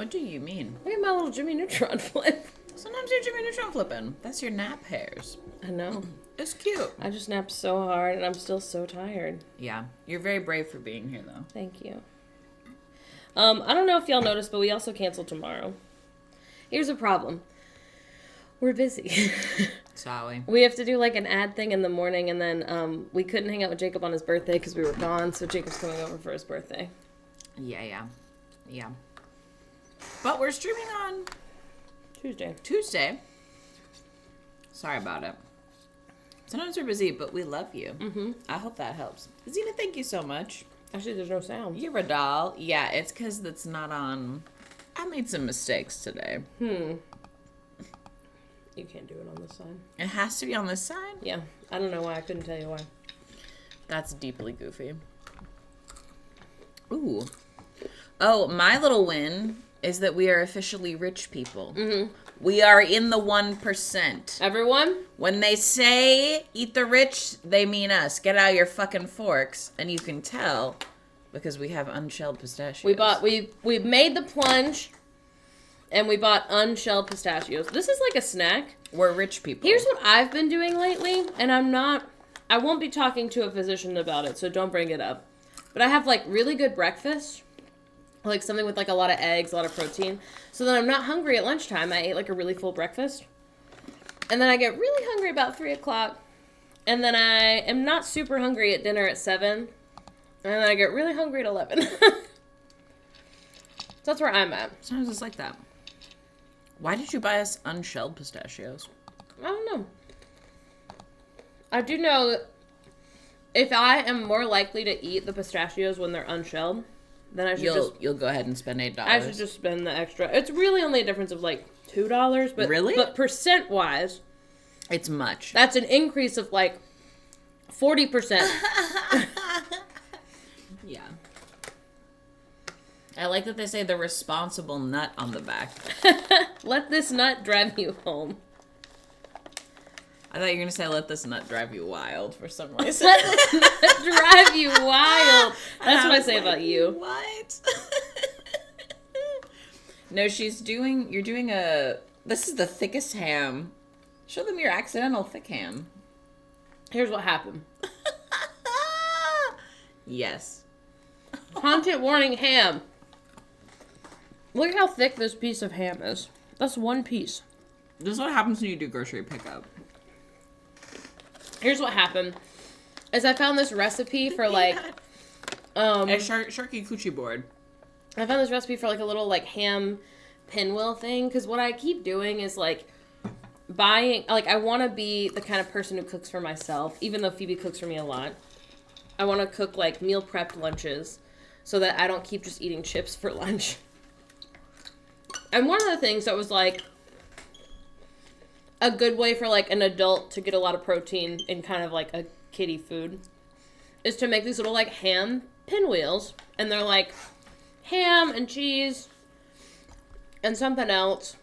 What do you mean? Look at my little Jimmy Neutron flip. Sometimes you're Jimmy Neutron flipping. That's your nap hairs. I know. It's cute. I just napped so hard and I'm still so tired. Yeah. You're very brave for being here, though. Thank you. I don't know if y'all noticed, but we also canceled tomorrow. Here's a problem. We're busy. Sorry. We have to do like an ad thing in the morning, and then we couldn't hang out with Jacob on his birthday because we were gone, so Jacob's coming over for his birthday. Yeah. But we're streaming on Tuesday. Sorry about it. Sometimes we're busy, but we love you. Mm-hmm. I hope that helps. Zena, thank you so much. Actually, there's no sound. You're a doll. Yeah, it's because that's not on. I made some mistakes today. You can't do it on this side. It has to be on this side? Yeah. I don't know why. I couldn't tell you why. That's deeply goofy. Ooh. Oh, my little win is that we are officially rich people. Mm-hmm. We are in the 1%. Everyone? When they say eat the rich, they mean us. Get out your fucking forks. And you can tell because we have unshelled pistachios. We made the plunge and we bought unshelled pistachios. This is like a snack. We're rich people. Here's what I've been doing lately, and I won't be talking to a physician about it, so don't bring it up. But I have like really good breakfast. Like something with like a lot of eggs, a lot of protein. So then I'm not hungry at lunchtime. I ate like a really full breakfast. And then I get really hungry about 3 o'clock. And then I am not super hungry at dinner at 7. And then I get really hungry at 11. So that's where I'm at. Sometimes it's like that. Why did you buy us unshelled pistachios? I don't know. I do know that if I am more likely to eat the pistachios when they're unshelled, then I should you'll go ahead and spend $8. I should just spend the extra. It's really only a difference of like $2, but really? But percent wise, it's much. That's an increase of like 40%. Yeah. I like that they say the responsible nut on the back. Let this nut drive you home. I thought you were going to say, let this nut drive you wild for some reason. Let this nut drive you wild. That's what I say about you. What? No, you're doing this is the thickest ham. Show them your accidental thick ham. Here's what happened. Yes. Content warning ham. Look how thick this piece of ham is. That's one piece. This is what happens when you do grocery pickup. Here's what happened. Is I found this recipe for like a sharky coochie board. I found this recipe for like a little like ham pinwheel thing, because what I keep doing is like buying, like I want to be the kind of person who cooks for myself, even though Phoebe cooks for me a lot. I want to cook like meal prepped lunches so that I don't keep just eating chips for lunch. And one of the things that was like a good way for like an adult to get a lot of protein in kind of like a kiddie food is to make these little like ham pinwheels, and they're like ham and cheese and something else.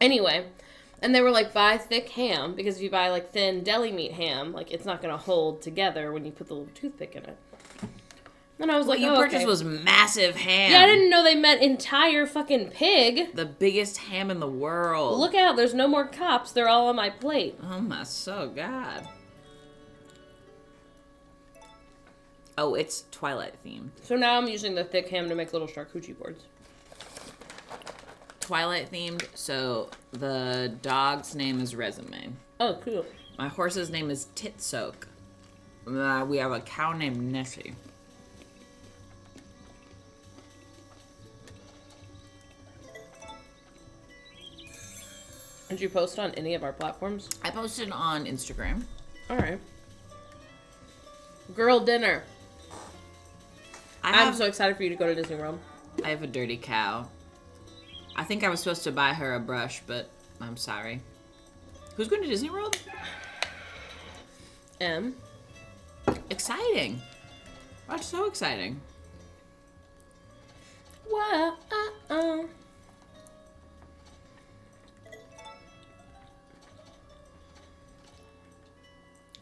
Anyway, and they were like, buy thick ham, because if you buy like thin deli meat ham, like it's not going to hold together when you put the little toothpick in it. And I was like, you purchased was massive ham. Yeah, I didn't know they meant entire fucking pig. The biggest ham in the world. Look out, there's no more cops. They're all on my plate. Oh my God. Oh, it's Twilight themed. So now I'm using the thick ham to make little charcuterie boards. Twilight themed, so the dog's name is Resume. Oh, cool. My horse's name is Tit Soak. We have a cow named Nessie. Did you post on any of our platforms? I posted on Instagram. All right. Girl dinner. I'm so excited for you to go to Disney World. I have a dirty cow. I think I was supposed to buy her a brush, but I'm sorry. Who's going to Disney World? M. Exciting. That's so exciting. Wow.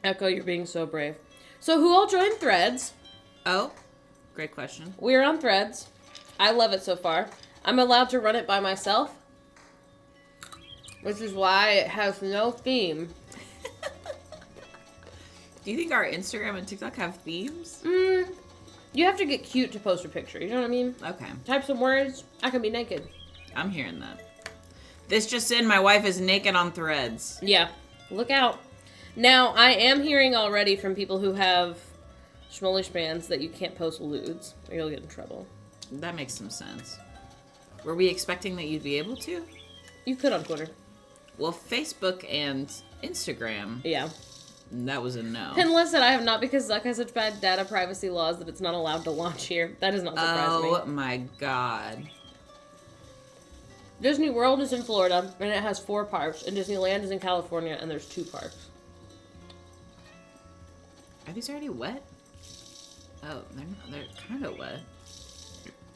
Echo, you're being so brave. So who all joined Threads? Oh, great question. We're on Threads. I love it so far. I'm allowed to run it by myself, which is why it has no theme. Do you think our Instagram and TikTok have themes? You have to get cute to post a picture. You know what I mean? Okay. Type some words. I can be naked. I'm hearing that. This just in, my wife is naked on Threads. Yeah. Look out. Now, I am hearing already from people who have schmolly spans that you can't post lewds or you'll get in trouble. That makes some sense. Were we expecting that you'd be able to? You could on Twitter. Well, Facebook and Instagram. Yeah. That was a no. And listen, I have not, because Zuck has such bad data privacy laws that it's not allowed to launch here. That does not surprise me. Oh my god. Disney World is in Florida, and it has 4 parks, and Disneyland is in California, and there's 2 parks. Are these already wet? Oh, they're kind of wet.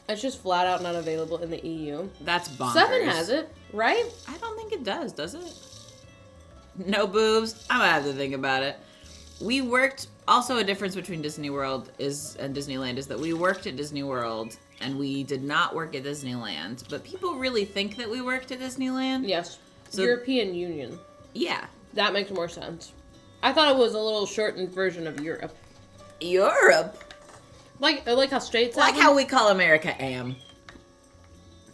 It's just flat out not available in the EU. That's bonkers. 7 has it, right? I don't think it does it? No boobs. I'm gonna have to think about it. We worked, also a difference between Disney World and Disneyland is that we worked at Disney World and we did not work at Disneyland. But people really think that we worked at Disneyland. Yes. So, European Union. Yeah. That makes more sense. I thought it was a little shortened version of Europe. Europe? Like how states Like have how we call America AM.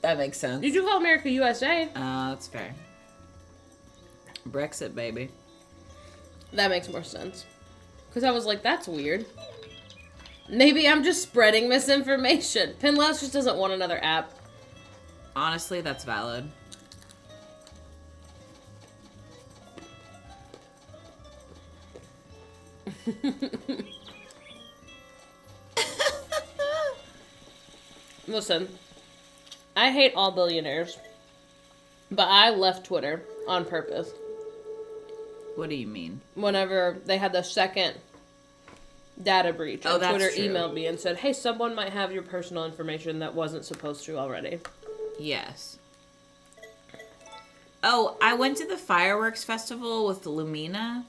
That makes sense. You do call America USA. That's fair. Brexit, baby. That makes more sense. Because I was like, that's weird. Maybe I'm just spreading misinformation. Pinless just doesn't want another app. Honestly, that's valid. Listen, I hate all billionaires, but I left Twitter on purpose. What do you mean? Whenever they had the second data breach, and that's Twitter true. emailed me and said, hey, someone might have your personal information that wasn't supposed to already. Yes. Oh, I went to the fireworks festival with Lumina.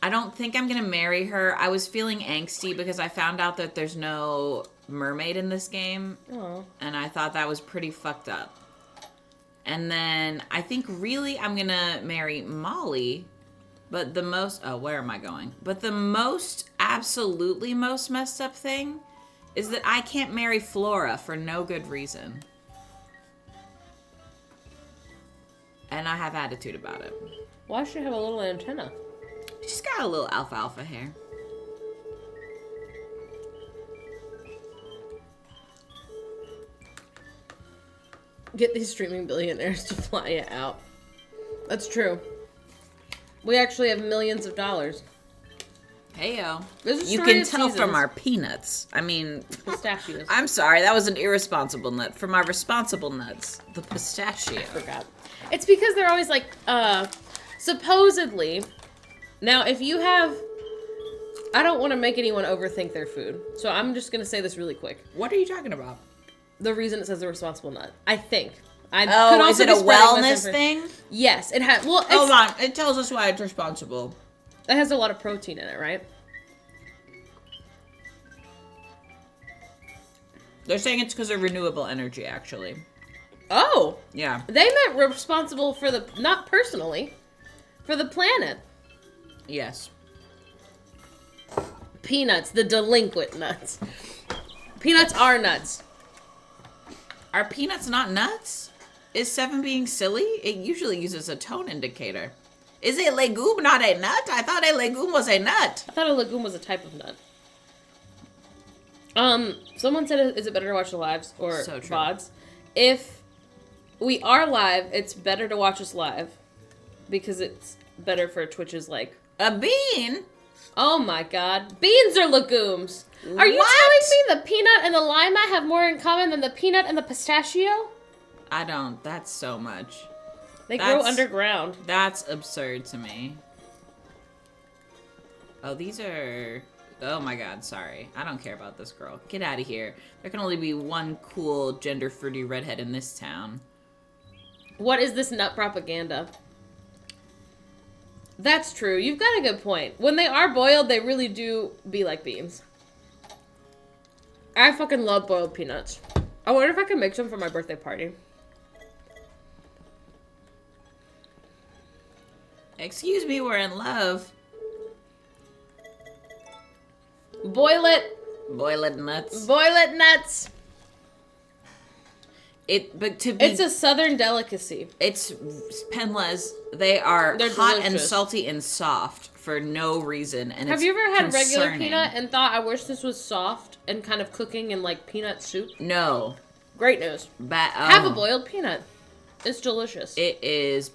I don't think I'm going to marry her. I was feeling angsty because I found out that there's no mermaid in this game. Oh. And I thought that was pretty fucked up. And then I think really I'm going to marry Molly. But the most... Oh, where am I going? But the most, absolutely most messed up thing is that I can't marry Flora for no good reason. And I have attitude about it. Why does she have a little antenna? She's got a little alfalfa hair. Get these streaming billionaires to fly it out. That's true. We actually have millions of dollars. Heyo. There's a You story can of tell seasons. from our peanuts. I mean... Pistachios. I'm sorry, that was an irresponsible nut. From our responsible nuts, the pistachio. Forgot. It's because they're always like, supposedly. Now, if you have... I don't want to make anyone overthink their food. So I'm just going to say this really quick. What are you talking about? The reason it says the responsible nut. I think. I Oh, could is also it be a spreading wellness thing? Yes, it has. Well, Hold on. It tells us why it's responsible. It has a lot of protein in it, right? They're saying it's because of renewable energy, actually. Oh. Yeah. They meant responsible for the... Not personally. For the planet. Yes. Peanuts. The delinquent nuts. Peanuts are nuts. Are peanuts not nuts? Is 7 being silly? It usually uses a tone indicator. Is a legume not a nut? I thought a legume was a nut. I thought a legume was a type of nut. Someone said, is it better to watch the lives or So true. VODs? If we are live, it's better to watch us live. Because it's better for Twitch's, like... A bean? Oh my god. Beans are legumes! Are you What? telling me the peanut and the lima have more in common than the peanut and the pistachio? I don't. That's so much. They grow That's- underground. That's absurd to me. Oh, these are... Oh my god, sorry. I don't care about this girl. Get out of here. There can only be one cool, gender-fruity redhead in this town. What is this nut propaganda? That's true. You've got a good point. When they are boiled, they really do be like beans. I fucking love boiled peanuts. I wonder if I can make some for my birthday party. Excuse me, we're in love. Boil it. Boil it nuts. Boil it nuts. It's a southern delicacy. It's Penlas. They're hot delicious. and salty and soft for no reason. And have you ever had regular concerning. peanut and thought, I wish this was soft and kind of cooking in like peanut soup? No. Great news. Have a boiled peanut. It's delicious. It is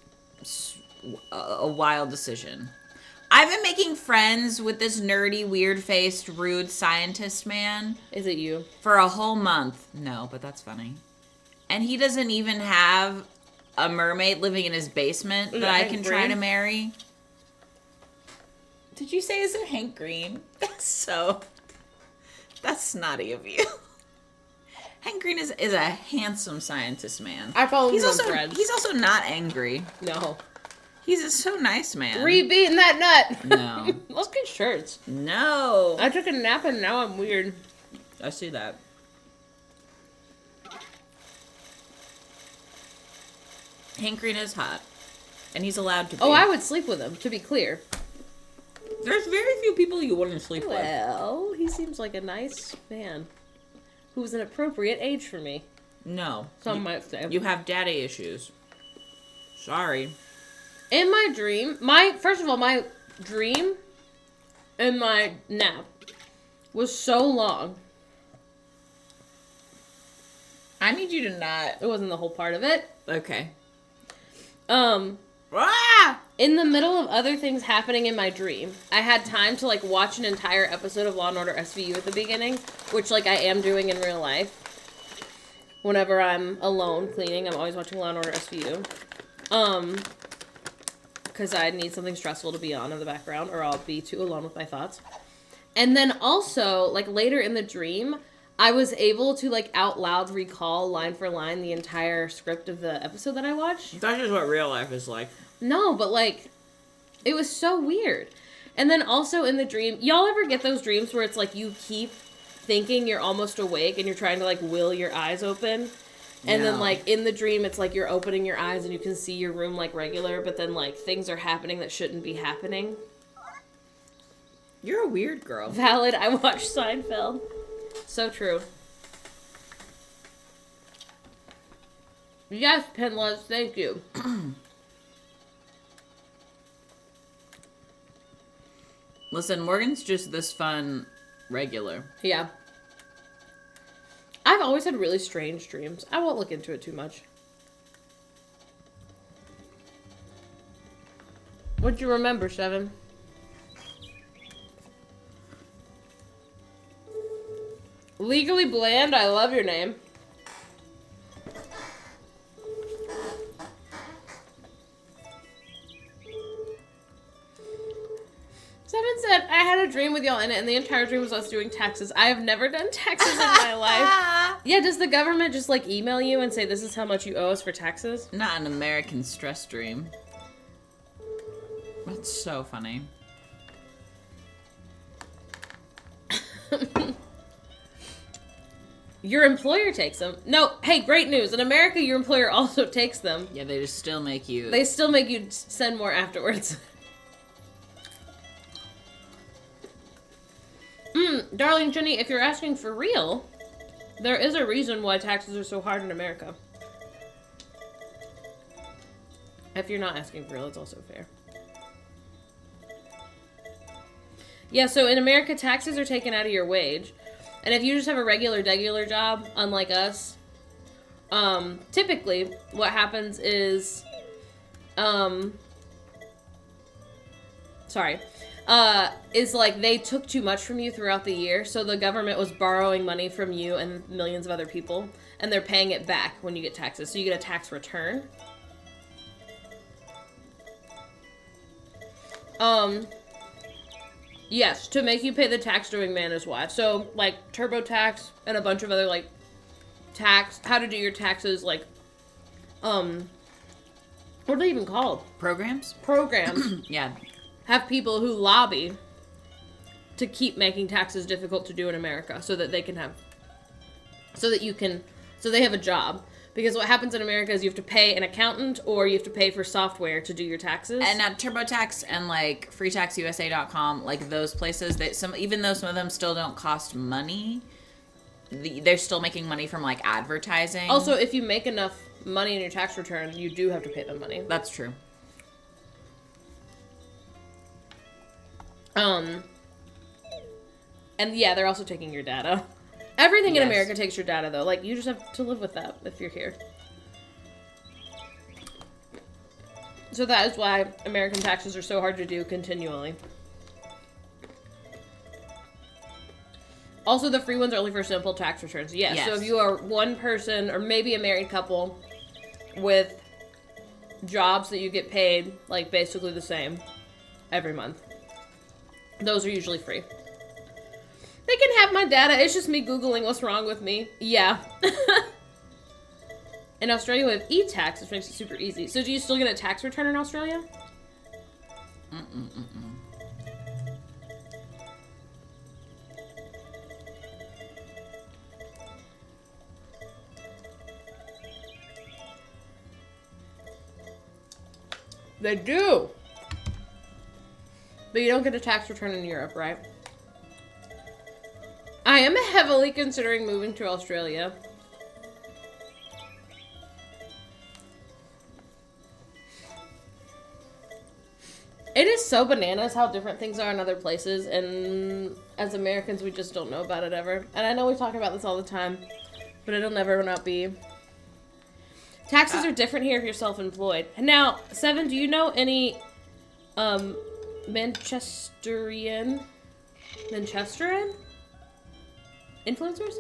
a wild decision. I've been making friends with this nerdy, weird-faced, rude scientist man. Is it you? For a whole month. No, but that's funny. And he doesn't even have a mermaid living in his basement that I can try to marry. Did you say is it Hank Green? That's snotty of you. Hank Green is a handsome scientist man. I follow him on threads. He's also not angry. No. He's a so nice man. Beating that nut. No. Let's get shirts. No. I took a nap and now I'm weird. I see that. Hank Green is hot. And he's allowed to be. Oh, I would sleep with him, to be clear. There's very few people you wouldn't sleep with. Well, he seems like a nice man. Who's an appropriate age for me. No. Some might say. You have daddy issues. Sorry. In my dream, first of all, my dream and my nap was so long. I need you to not. It wasn't the whole part of it. Okay. In the middle of other things happening in my dream, I had time to, like, watch an entire episode of Law & Order SVU at the beginning, which, like, I am doing in real life. Whenever I'm alone cleaning, I'm always watching Law & Order SVU. Because I need something stressful to be on in the background, or I'll be too alone with my thoughts. And then also, like, later in the dream, I was able to, like, out loud recall line for line the entire script of the episode that I watched. That's just what real life is like. No, but, like, it was so weird. And then also in the dream, y'all ever get those dreams where it's like you keep thinking you're almost awake and you're trying to, like, will your eyes open? And then, like, in the dream, it's like you're opening your eyes and you can see your room like regular, but then, like, things are happening that shouldn't be happening. You're a weird girl. Valid. I watched Seinfeld. So true. Yes, Penless, thank you. Listen, Morgan's just this fun regular. Yeah. I've always had really strange dreams. I won't look into it too much. What'd you remember, Seven? Legally Bland, I love your name. Seven said, I had a dream with y'all in it, and the entire dream was us doing taxes. I have never done taxes in my life. Yeah, does the government just, like, email you and say, this is how much you owe us for taxes? Not an American stress dream. That's so funny. Your employer takes them. No, hey, great news. In America, your employer also takes them. Yeah, they just still make you... They still make you send more afterwards. Darling Jenny, if you're asking for real, there is a reason why taxes are so hard in America. If you're not asking for real, it's also fair. Yeah, so in America, taxes are taken out of your wage. And if you just have a regular job, unlike us, typically what happens is, is like they took too much from you throughout the year. So the government was borrowing money from you and millions of other people, and they're paying it back when you get taxes. So you get a tax return. Yes, to make you pay the tax doing man is why. So, like, TurboTax and a bunch of other, like, how to do your taxes, like, what are they even called? Programs? Programs. Yeah. Have people who lobby to keep making taxes difficult to do in America so that they can have so that you can, so they have a job. Because what happens in America is you have to pay an accountant or you have to pay for software to do your taxes. And at TurboTax and like freetaxusa.com, like those places, even though some of them still don't cost money, they're still making money from like advertising. Also, if you make enough money in your tax return, you do have to pay them money. That's true. And yeah, they're also taking your data. Everything in America takes your data, though. Like, you just have to live with that if you're here. So that is why American taxes are so hard to do continually. Also, the free ones are only for simple tax returns. Yes. So if you are one person or maybe a married couple with jobs that you get paid, like, basically the same every month, those are usually free. They can have my data. It's just me Googling what's wrong with me. Yeah. In Australia, we have e-tax, which makes it super easy. So do you still get a tax return in Australia? They do. But you don't get a tax return in Europe, right? I am heavily considering moving to Australia. It is so bananas how different things are in other places, and as Americans, we just don't know about it ever. And I know we talk about this all the time, but it'll never not be. Taxes are different here if you're self-employed. Now, Seven, do you know any Manchesterian influencers?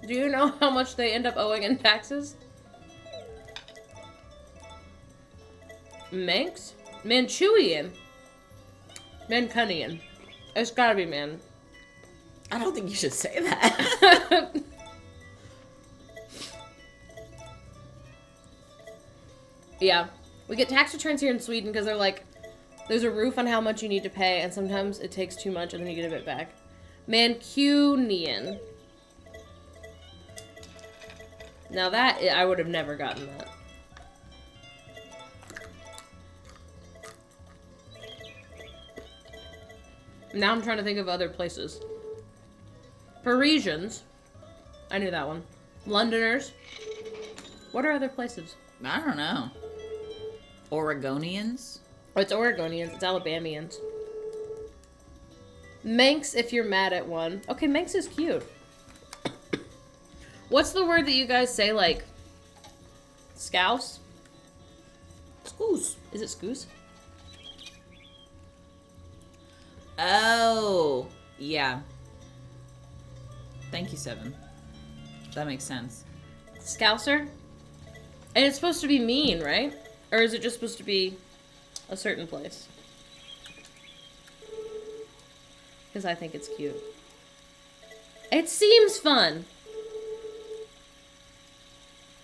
Do you know how much they end up owing in taxes? Manx? Manchurian? Mancunian. It's gotta be man. I don't think you should say that. Yeah. We get tax returns here in Sweden because they're like, there's a roof on how much you need to pay, and sometimes it takes too much and then you get a bit back. Mancunian. Now that, I would have never gotten that. Now I'm trying to think of other places. Parisians. I knew that one. Londoners. What are other places? I don't know. Oregonians? Oh, it's Oregonians. It's Alabamians. Manx if you're mad at one. Okay, Manx is cute. What's the word that you guys say, like, scouse? Scoose. Is it scoose? Oh, yeah. Thank you, Seven. That makes sense. Scouser? And it's supposed to be mean, right? Or is it just supposed to be a certain place? Because I think it's cute. It seems fun.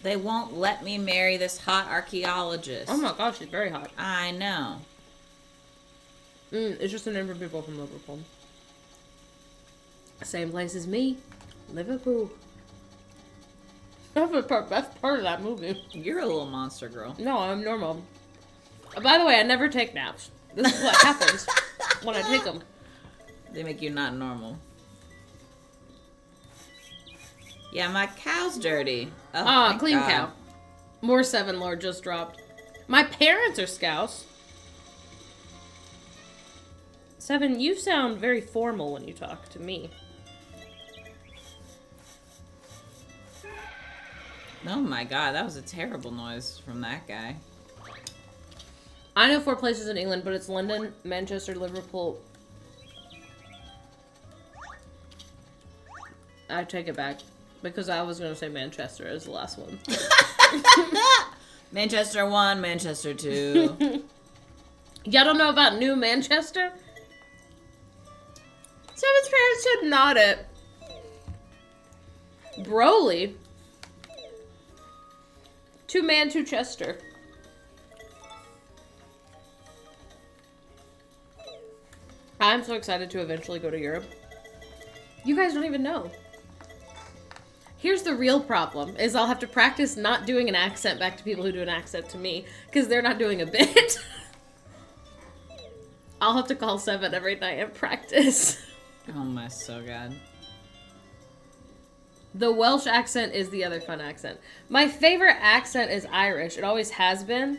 They won't let me marry this hot archaeologist. Oh my gosh, she's very hot. I know. It's just a name for people from Liverpool. Same place as me. Liverpool. That's the best part of that movie. You're a little monster, girl. No, I'm normal. By the way, I never take naps. This is what happens when I take them. They make you not normal. Yeah, my cow's dirty. Oh, clean God. cow. More Seven Lord just dropped. My parents are Scouse. Seven, you sound very formal when you talk to me. Oh my God, that was a terrible noise from that guy. I know 4 places in England, but it's London, Manchester, Liverpool. I take it back. Because I was going to say Manchester as the last one. Manchester 1, Manchester 2. Y'all don't know about New Manchester? Seven's parents said not it. Broly. 2 Man, 2 Chester. I'm so excited to eventually go to Europe. You guys don't even know. Here's the real problem, is I'll have to practice not doing an accent back to people who do an accent to me, because they're not doing a bit. I'll have to call 7 every night and practice. Oh my so god. The Welsh accent is the other fun accent. My favorite accent is Irish. It always has been.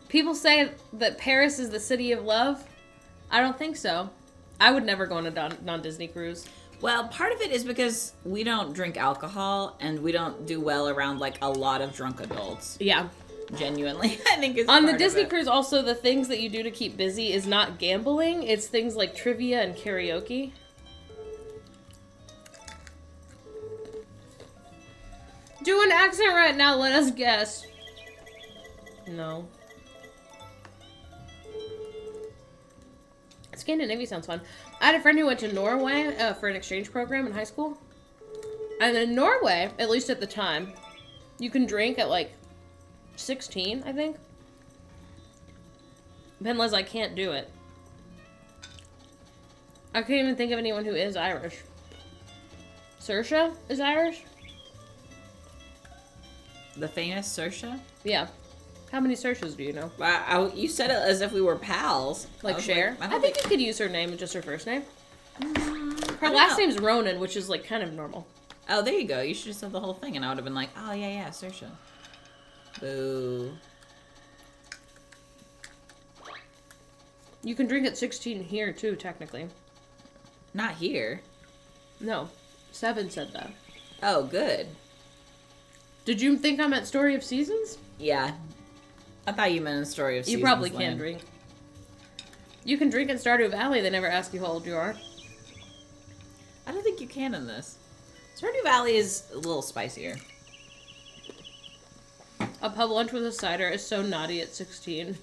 People say that Paris is the city of love. I don't think so. I would never go on a non-Disney cruise. Well, part of it is because we don't drink alcohol and we don't do well around like a lot of drunk adults. Yeah. Genuinely, I think is on part the Disney of it. cruise. Also, the things that you do to keep busy is not gambling. It's things like trivia and karaoke. Do an accent right now. Let us guess. No. Scandinavia sounds fun. I had a friend who went to Norway for an exchange program in high school. And in Norway, at least at the time, you can drink at like 16, I think. Penla's I can't do it. I can't even think of anyone who is Irish. Saoirse is Irish? The famous Saoirse? Yeah. How many Saoirses do you know? Wow, you said it as if we were pals. Like Cher? Like, I think you could use her name and just her first name. Her last name's Ronan, which is like kind of normal. Oh, there you go. You should have said the whole thing, and I would have been like, oh yeah, Saoirse. Boo. You can drink at 16 here too, technically. Not here. No. 7 said that. Oh, good. Did you think I meant Story of Seasons? Yeah. I thought you meant a Story of Seasons. You probably can Land. drink. You can drink in Stardew Valley. They never ask you how old you are. I don't think you can in this. Stardew Valley is a little spicier. A pub lunch with a cider is so naughty at 16.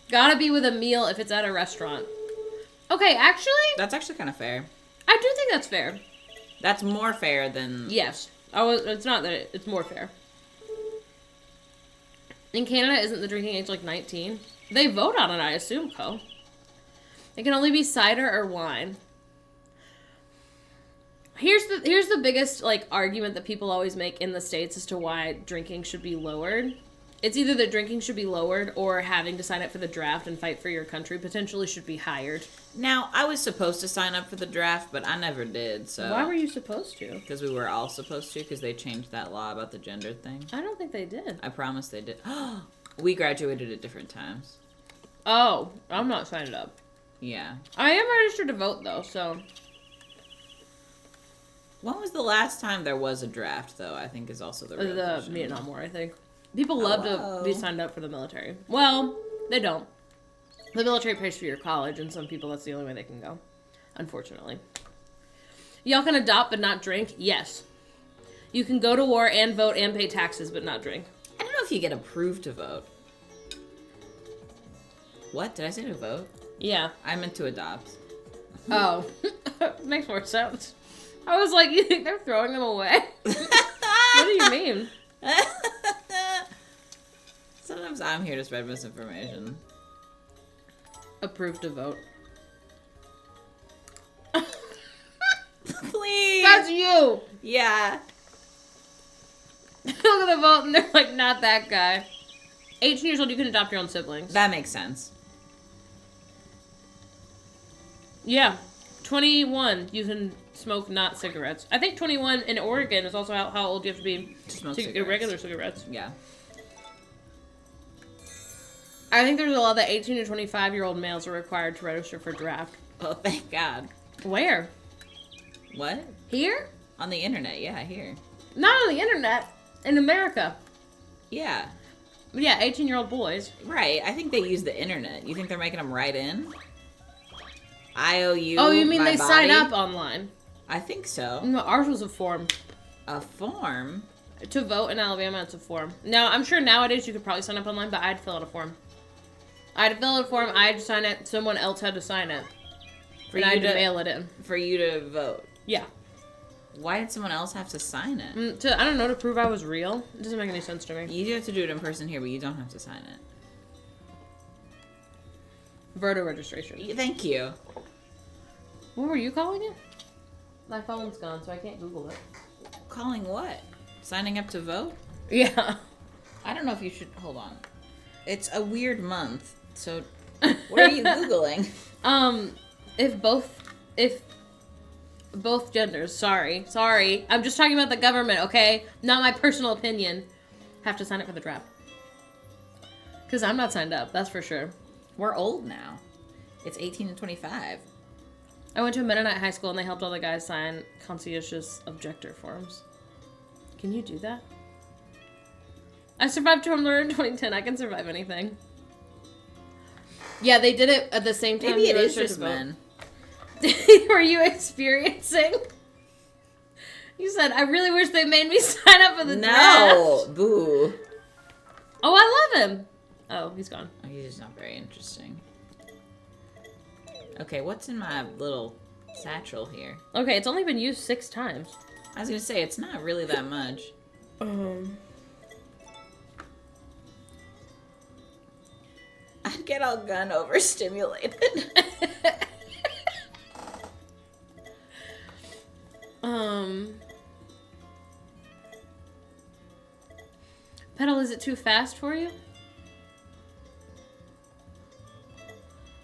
Gotta be with a meal if it's at a restaurant. Okay, actually... That's actually kind of fair. I do think that's fair. That's more fair than... Yes. It's not that it's more fair. In Canada, isn't the drinking age like 19? They vote on it, I assume, Co. It can only be cider or wine. Here's the biggest like argument that people always make in the States as to why drinking should be lowered. It's either that drinking should be lowered or having to sign up for the draft and fight for your country potentially should be higher. Now, I was supposed to sign up for the draft, but I never did, so... Why were you supposed to? Because we were all supposed to, because they changed that law about the gender thing. I don't think they did. I promise they did. We graduated at different times. Oh, I'm not signed up. Yeah. I am registered to vote, though, so... When was the last time there was a draft, though, I think is also the real The question. Vietnam War, I think. People love to be signed up for the military. Well, they don't. The military pays for your college, and some people, that's the only way they can go. Unfortunately. Y'all can adopt but not drink? Yes. You can go to war and vote and pay taxes but not drink. I don't know if you get approved to vote. What? Did I say to vote? Yeah. I meant to adopt. Oh. Makes more sense. I was like, you think they're throwing them away? What do you mean? Sometimes I'm here to spread misinformation. Approved to vote. Please! That's you! Yeah. Look at the vote and they're like, not that guy. 18 years old, you can adopt your own siblings. That makes sense. Yeah. 21, you can smoke not cigarettes. I think 21 in Oregon is also how old you have to be To smoke to get cigarettes. regular cigarettes. Yeah. I think there's a law that 18 to 25-year-old males are required to register for draft. Oh, thank God. Where? What? Here? On the internet, yeah, here. Not on the internet. In America. Yeah. But yeah, 18-year-old boys. Right. I think they use the internet. You think they're making them write in? IOU. Oh, you mean my they body? sign up online? I think so. No, ours was a form. A form? To vote in Alabama, it's a form. Now, I'm sure nowadays you could probably sign up online, but I had to fill out a form. I had to fill out a form, I had to sign it, someone else had to sign it. And I had to mail it in. For you to vote? Yeah. Why did someone else have to sign it? I don't know, to prove I was real. It doesn't make any sense to me. You do have to do it in person here, but you don't have to sign it. Voter registration. Thank you. What were you calling it? My phone's gone, so I can't Google it. Calling what? Signing up to vote? Yeah. I don't know if you should... Hold on. It's a weird month, so... What are you Googling? If both genders, sorry. I'm just talking about the government, okay? Not my personal opinion. Have to sign up for the draft. Because I'm not signed up, that's for sure. We're old now. It's 18 to 25. I went to a Mennonite high school and they helped all the guys sign conscientious objector forms. Can you do that? I survived Tumblr in 2010. I can survive anything. Yeah, they did it at the same time. Maybe it is just men. Were you experiencing? You said, I really wish they made me sign up for the draft. No, boo. Oh, I love him. Oh, he's gone. Oh, he's just not very interesting. Okay, what's in my little satchel here? Okay, it's only been used 6 times. I was gonna say, it's not really that much. I'd get all gun overstimulated. Pedal, is it too fast for you?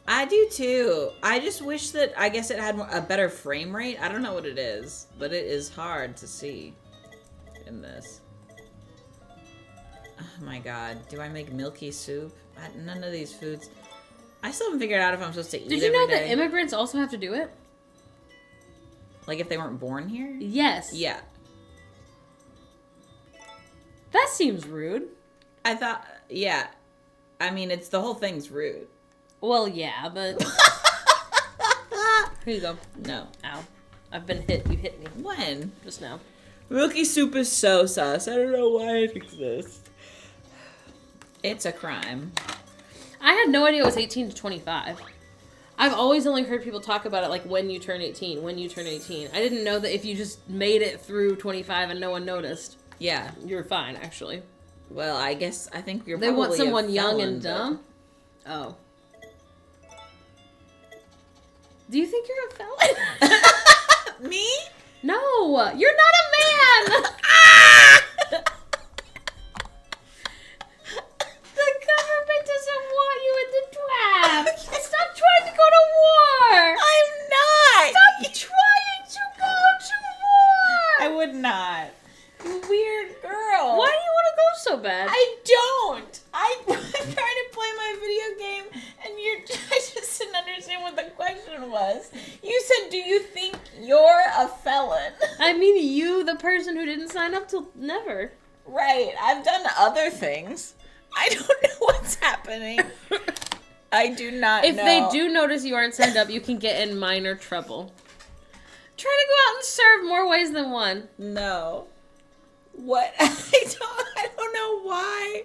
I do too. I just wish that, I guess it had a better frame rate. I don't know what it is, but it is hard to see in this. Oh my god. Do I make milky soup? None of these foods. I still haven't figured out if I'm supposed to eat Did you know every that day. immigrants also have to do it? Like if they weren't born here? Yes. Yeah. That seems rude. I thought, yeah. I mean, it's the whole thing's rude. Well, yeah, but... Here you go. No. Ow. I've been hit. You hit me. When? Just now. Milky soup is so sus. I don't know why it exists. It's a crime. I had no idea it was 18 to 25. I've always only heard people talk about it like when you turn 18, when you turn 18. I didn't know that if you just made it through 25 and no one noticed. Yeah. You're fine, actually. Well, I think you're They probably want someone a young felon, and dumb? Oh. Do you think you're a felon? Me? No, you're not a man! The government doesn't want you in the draft! Stop trying to go to war! I'm not! Stop trying to go to war! I would not. You weird girl. Why do you want to go so bad? I don't. I'm trying to play my video game, and I just didn't understand what the question was. You said, do you think you're a felon? I mean you, the person who didn't sign up till never. Right. I've done other things. I don't know what's happening. I do not know. If they do notice you aren't signed up, you can get in minor trouble. Try to go out and serve more ways than one. No. What? I don't know why.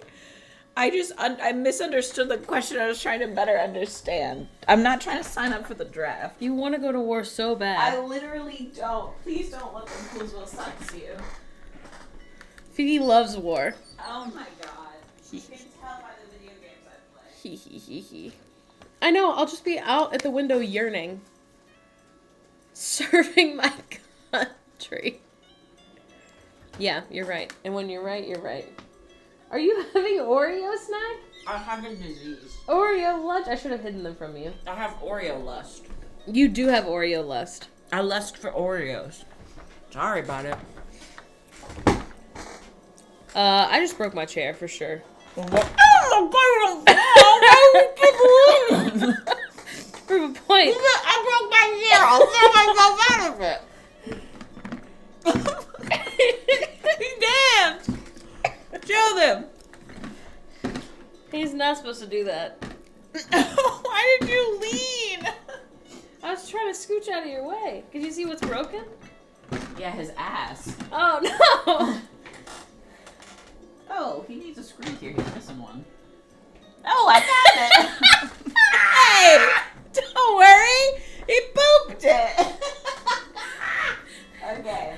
I misunderstood the question. I was trying to better understand. I'm not trying to sign up for the draft. You want to go to war so bad. I literally don't. Please don't let them Coolsville sucks you. Phoebe loves war. Oh my god. You can tell by the video games I play. Hee hee hee hee. I know, I'll just be out at the window yearning. Serving my country. Yeah, you're right. And when you're right, you're right. Are you having Oreo snack? I have a disease. Oreo lunch? I should have hidden them from you. I have Oreo lust. You do have Oreo lust. I lust for Oreos. Sorry about it. I just broke my chair for sure. Oh my god! Prove a point. I broke my chair. I'll get myself out of it. Damn! Show them. He's not supposed to do that. Why did you lean? I was trying to scooch out of your way. Can you see what's broken? Yeah, his ass. Oh, no! Oh, he needs a screw here. He's missing one. Oh, I found it. Hey, don't worry. He pooped it. Okay.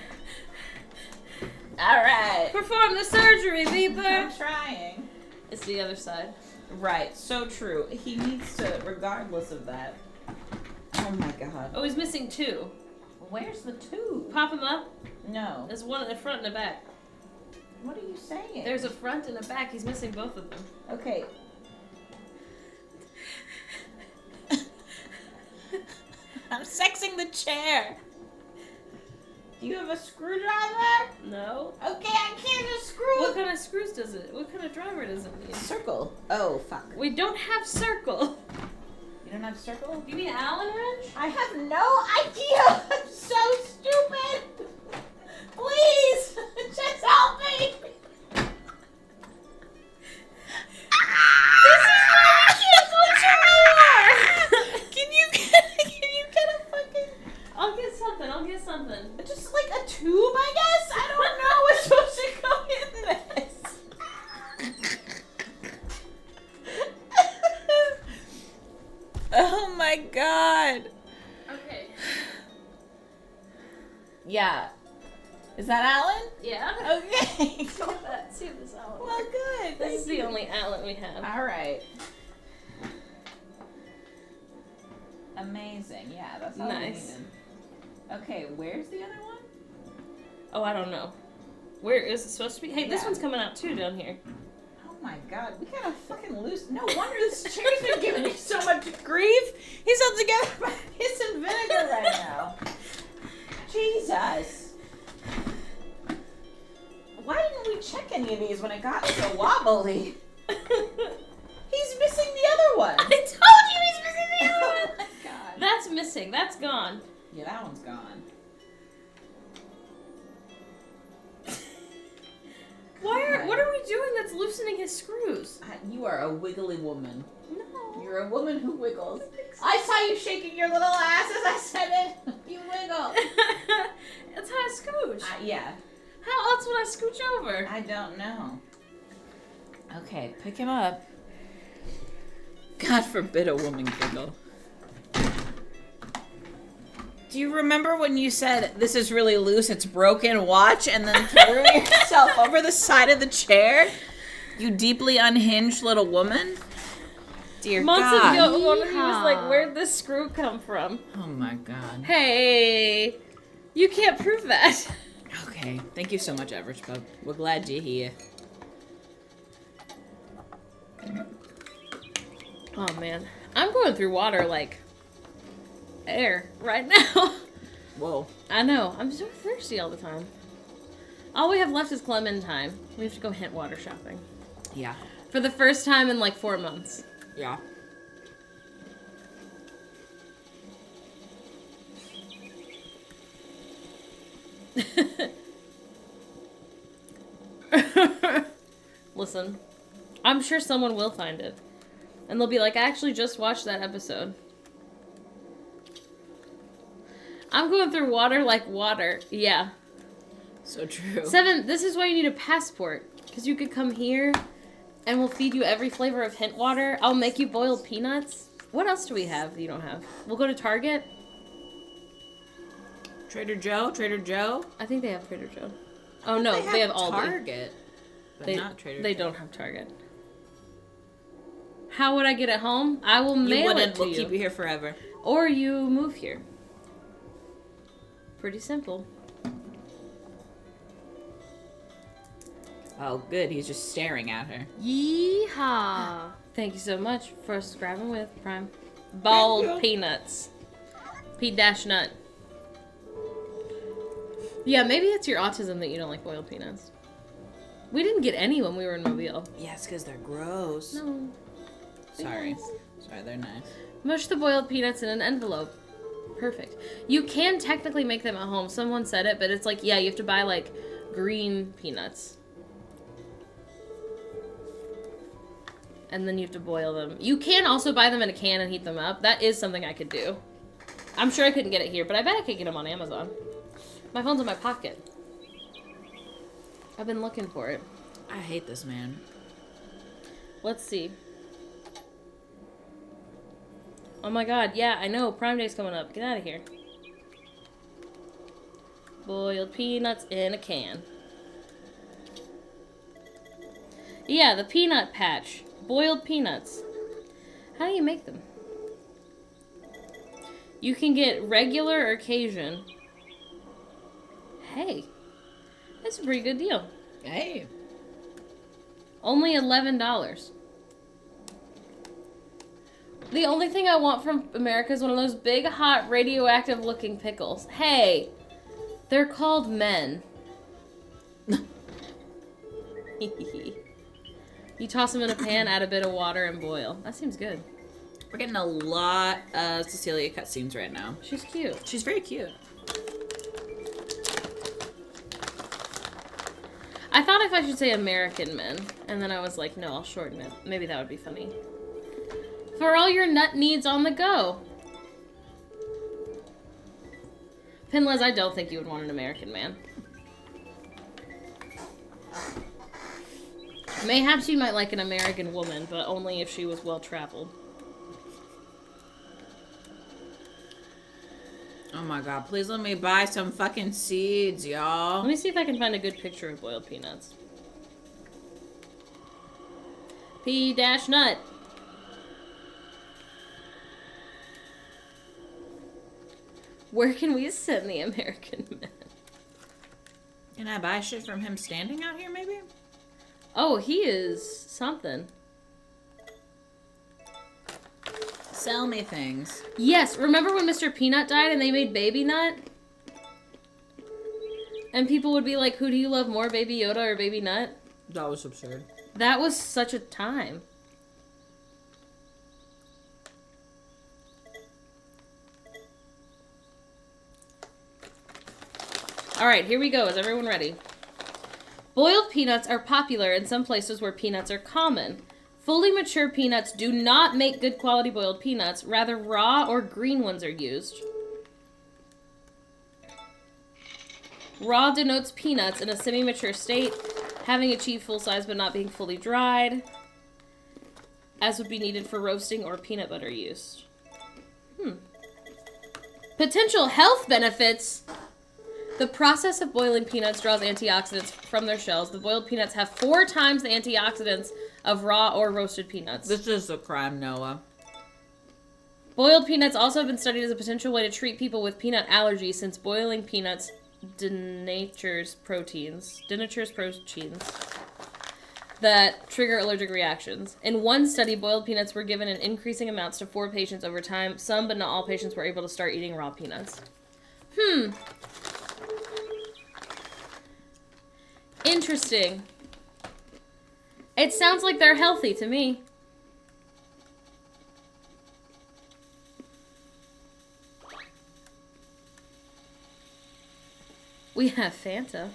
All right. Perform the surgery, Beeper. I'm trying. It's the other side. Right, so true. He needs to, regardless of that. Oh my god. Oh, he's missing 2. Where's the 2? Pop him up. No. There's one in the front and the back. What are you saying? There's a front and a back. He's missing both of them. Okay. I'm sexing the chair. Do you have a screwdriver? No. Okay, I can't just screw What kind of screws does it? What kind of driver does it need? Circle. Oh, fuck. We don't have circle. You don't have circle? You mean Allen wrench? I have no idea. I'm so stupid. Please, just help me. This is why I can't go to war. Can you get a fucking... I'll get something. Just like a tube, I guess? I don't know what's supposed to go in this. Oh my god. Okay. Yeah. Is that Alan? Yeah. Okay. See this Allen. Well, good. This is the only Allen we have. All right. Amazing. Yeah, that's all Nice. we needed. Okay, where's the other one? Oh, I don't know. Where is it supposed to be? Hey, this Yeah. one's coming out too down here. Oh my god, we gotta fucking lose. No wonder this chair's been giving me so much grief. He's held together by piss and vinegar right now. Jesus. Why didn't we check any of these when it got so wobbly? He's missing the other one. I told you he's missing the other Oh one. my god. That's missing. That's gone. Yeah, that one's gone. What are we doing that's loosening his screws? You are a wiggly woman. No. You're a woman who wiggles. I saw you shaking your little ass as I said it. You wiggle. That's how I scooch. Yeah. How else would I scooch over? I don't know. Okay, pick him up. God forbid a woman giggle. Do you remember when you said, this is really loose, it's broken, watch, and then threw yourself over the side of the chair? You deeply unhinged little woman? Dear Months God. ago, one of you was like, where'd this screw come from? Oh my God. Hey, you can't prove that. Okay, thank you so much, Average Pub. We're glad you're here. Oh man, I'm going through water like air right now. Whoa. I know, I'm so thirsty all the time. All we have left is Clementine. We have to go hint water shopping. Yeah. For the first time in like 4 months. Yeah. Listen, I'm sure someone will find it. And they'll be like, I actually just watched that episode. I'm going through water like water. Yeah. So true. 7, this is why you need a passport. Because you could come here and we'll feed you every flavor of hint water. I'll make you boiled peanuts. What else do we have that you don't have? We'll go to Target. Trader Joe? Trader Joe? I think they have Trader Joe. Oh no, they have Aldi. Target. But They, not Trader they Joe. don't have Target. How would I get it home? I will You mail wouldn't. it to We'll you. keep you here forever. Or you move here. Pretty simple. Oh, good. He's just staring at her. Yeehaw! Thank you so much for subscribing with Prime. Bald Thank you. peanuts. P-nut. Yeah, maybe it's your autism that you don't like boiled peanuts. We didn't get any when we were in Mobile. Yeah, it's because they're gross. No. Sorry. Nice. Sorry, they're nice. Mush the boiled peanuts in an envelope. Perfect. You can technically make them at home. Someone said it, but it's like, yeah, you have to buy, like, green peanuts. And then you have to boil them. You can also buy them in a can and heat them up. That is something I could do. I'm sure I couldn't get it here, but I bet I could get them on Amazon. My phone's in my pocket. I've been looking for it. I hate this man. Let's see. Oh my god, yeah, I know. Prime Day's coming up. Get out of here. Boiled peanuts in a can. Yeah, the peanut patch. Boiled peanuts. How do you make them? You can get regular or Cajun. Hey, that's a pretty good deal. Hey. Only $11. The only thing I want from America is one of those big, hot, radioactive-looking pickles. Hey, they're called men. You toss them in a pan, add a bit of water, and boil. That seems good. We're getting a lot of Cecilia cutscenes right now. She's cute. She's very cute. I thought if I should say American men, and then I was like, no, I'll shorten it. Maybe that would be funny. For all your nut needs on the go. Pinlez, I don't think you would want an American man. Mayhaps you might like an American woman, but only if she was well-traveled. Oh my god, please let me buy some fucking seeds, y'all. Let me see if I can find a good picture of boiled peanuts. P-nut. Where can we send the American man? Can I buy shit from him standing out here, maybe? Oh, he is something. Sell me things. Yes, remember when Mr. Peanut died and they made Baby Nut? And people would be like, who do you love more, Baby Yoda or Baby Nut? That was absurd. That was such a time. Alright, here we go. Is everyone ready? Boiled peanuts are popular in some places where peanuts are common. Fully mature peanuts do not make good quality boiled peanuts. Rather, raw or green ones are used. Raw denotes peanuts in a semi-mature state, having achieved full size but not being fully dried, as would be needed for roasting or peanut butter use. Potential health benefits. The process of boiling peanuts draws antioxidants from their shells. The boiled peanuts have 4 times the antioxidants of raw or roasted peanuts. This is a crime, Noah. Boiled peanuts also have been studied as a potential way to treat people with peanut allergies, since boiling peanuts denatures proteins that trigger allergic reactions. In one study, boiled peanuts were given in increasing amounts to 4 patients over time. Some, but not all patients, were able to start eating raw peanuts. Interesting. It sounds like they're healthy to me. We have Fanta.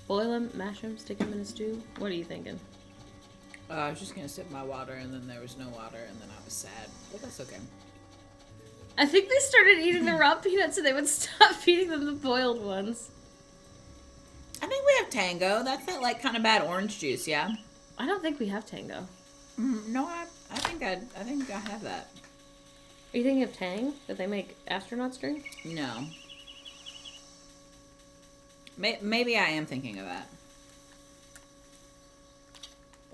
Boil them, mash them, stick them in a stew. What are you thinking? I was just gonna sip my water, and then there was no water, and then I was sad. But that's okay. I think they started eating the raw peanuts so they would stop feeding them the boiled ones. I think we have Tango. That's that, like, kind of bad orange juice, yeah? I don't think we have Tango. No, I think I have that. Are you thinking of Tang that they make astronauts drink? No. Maybe I am thinking of that.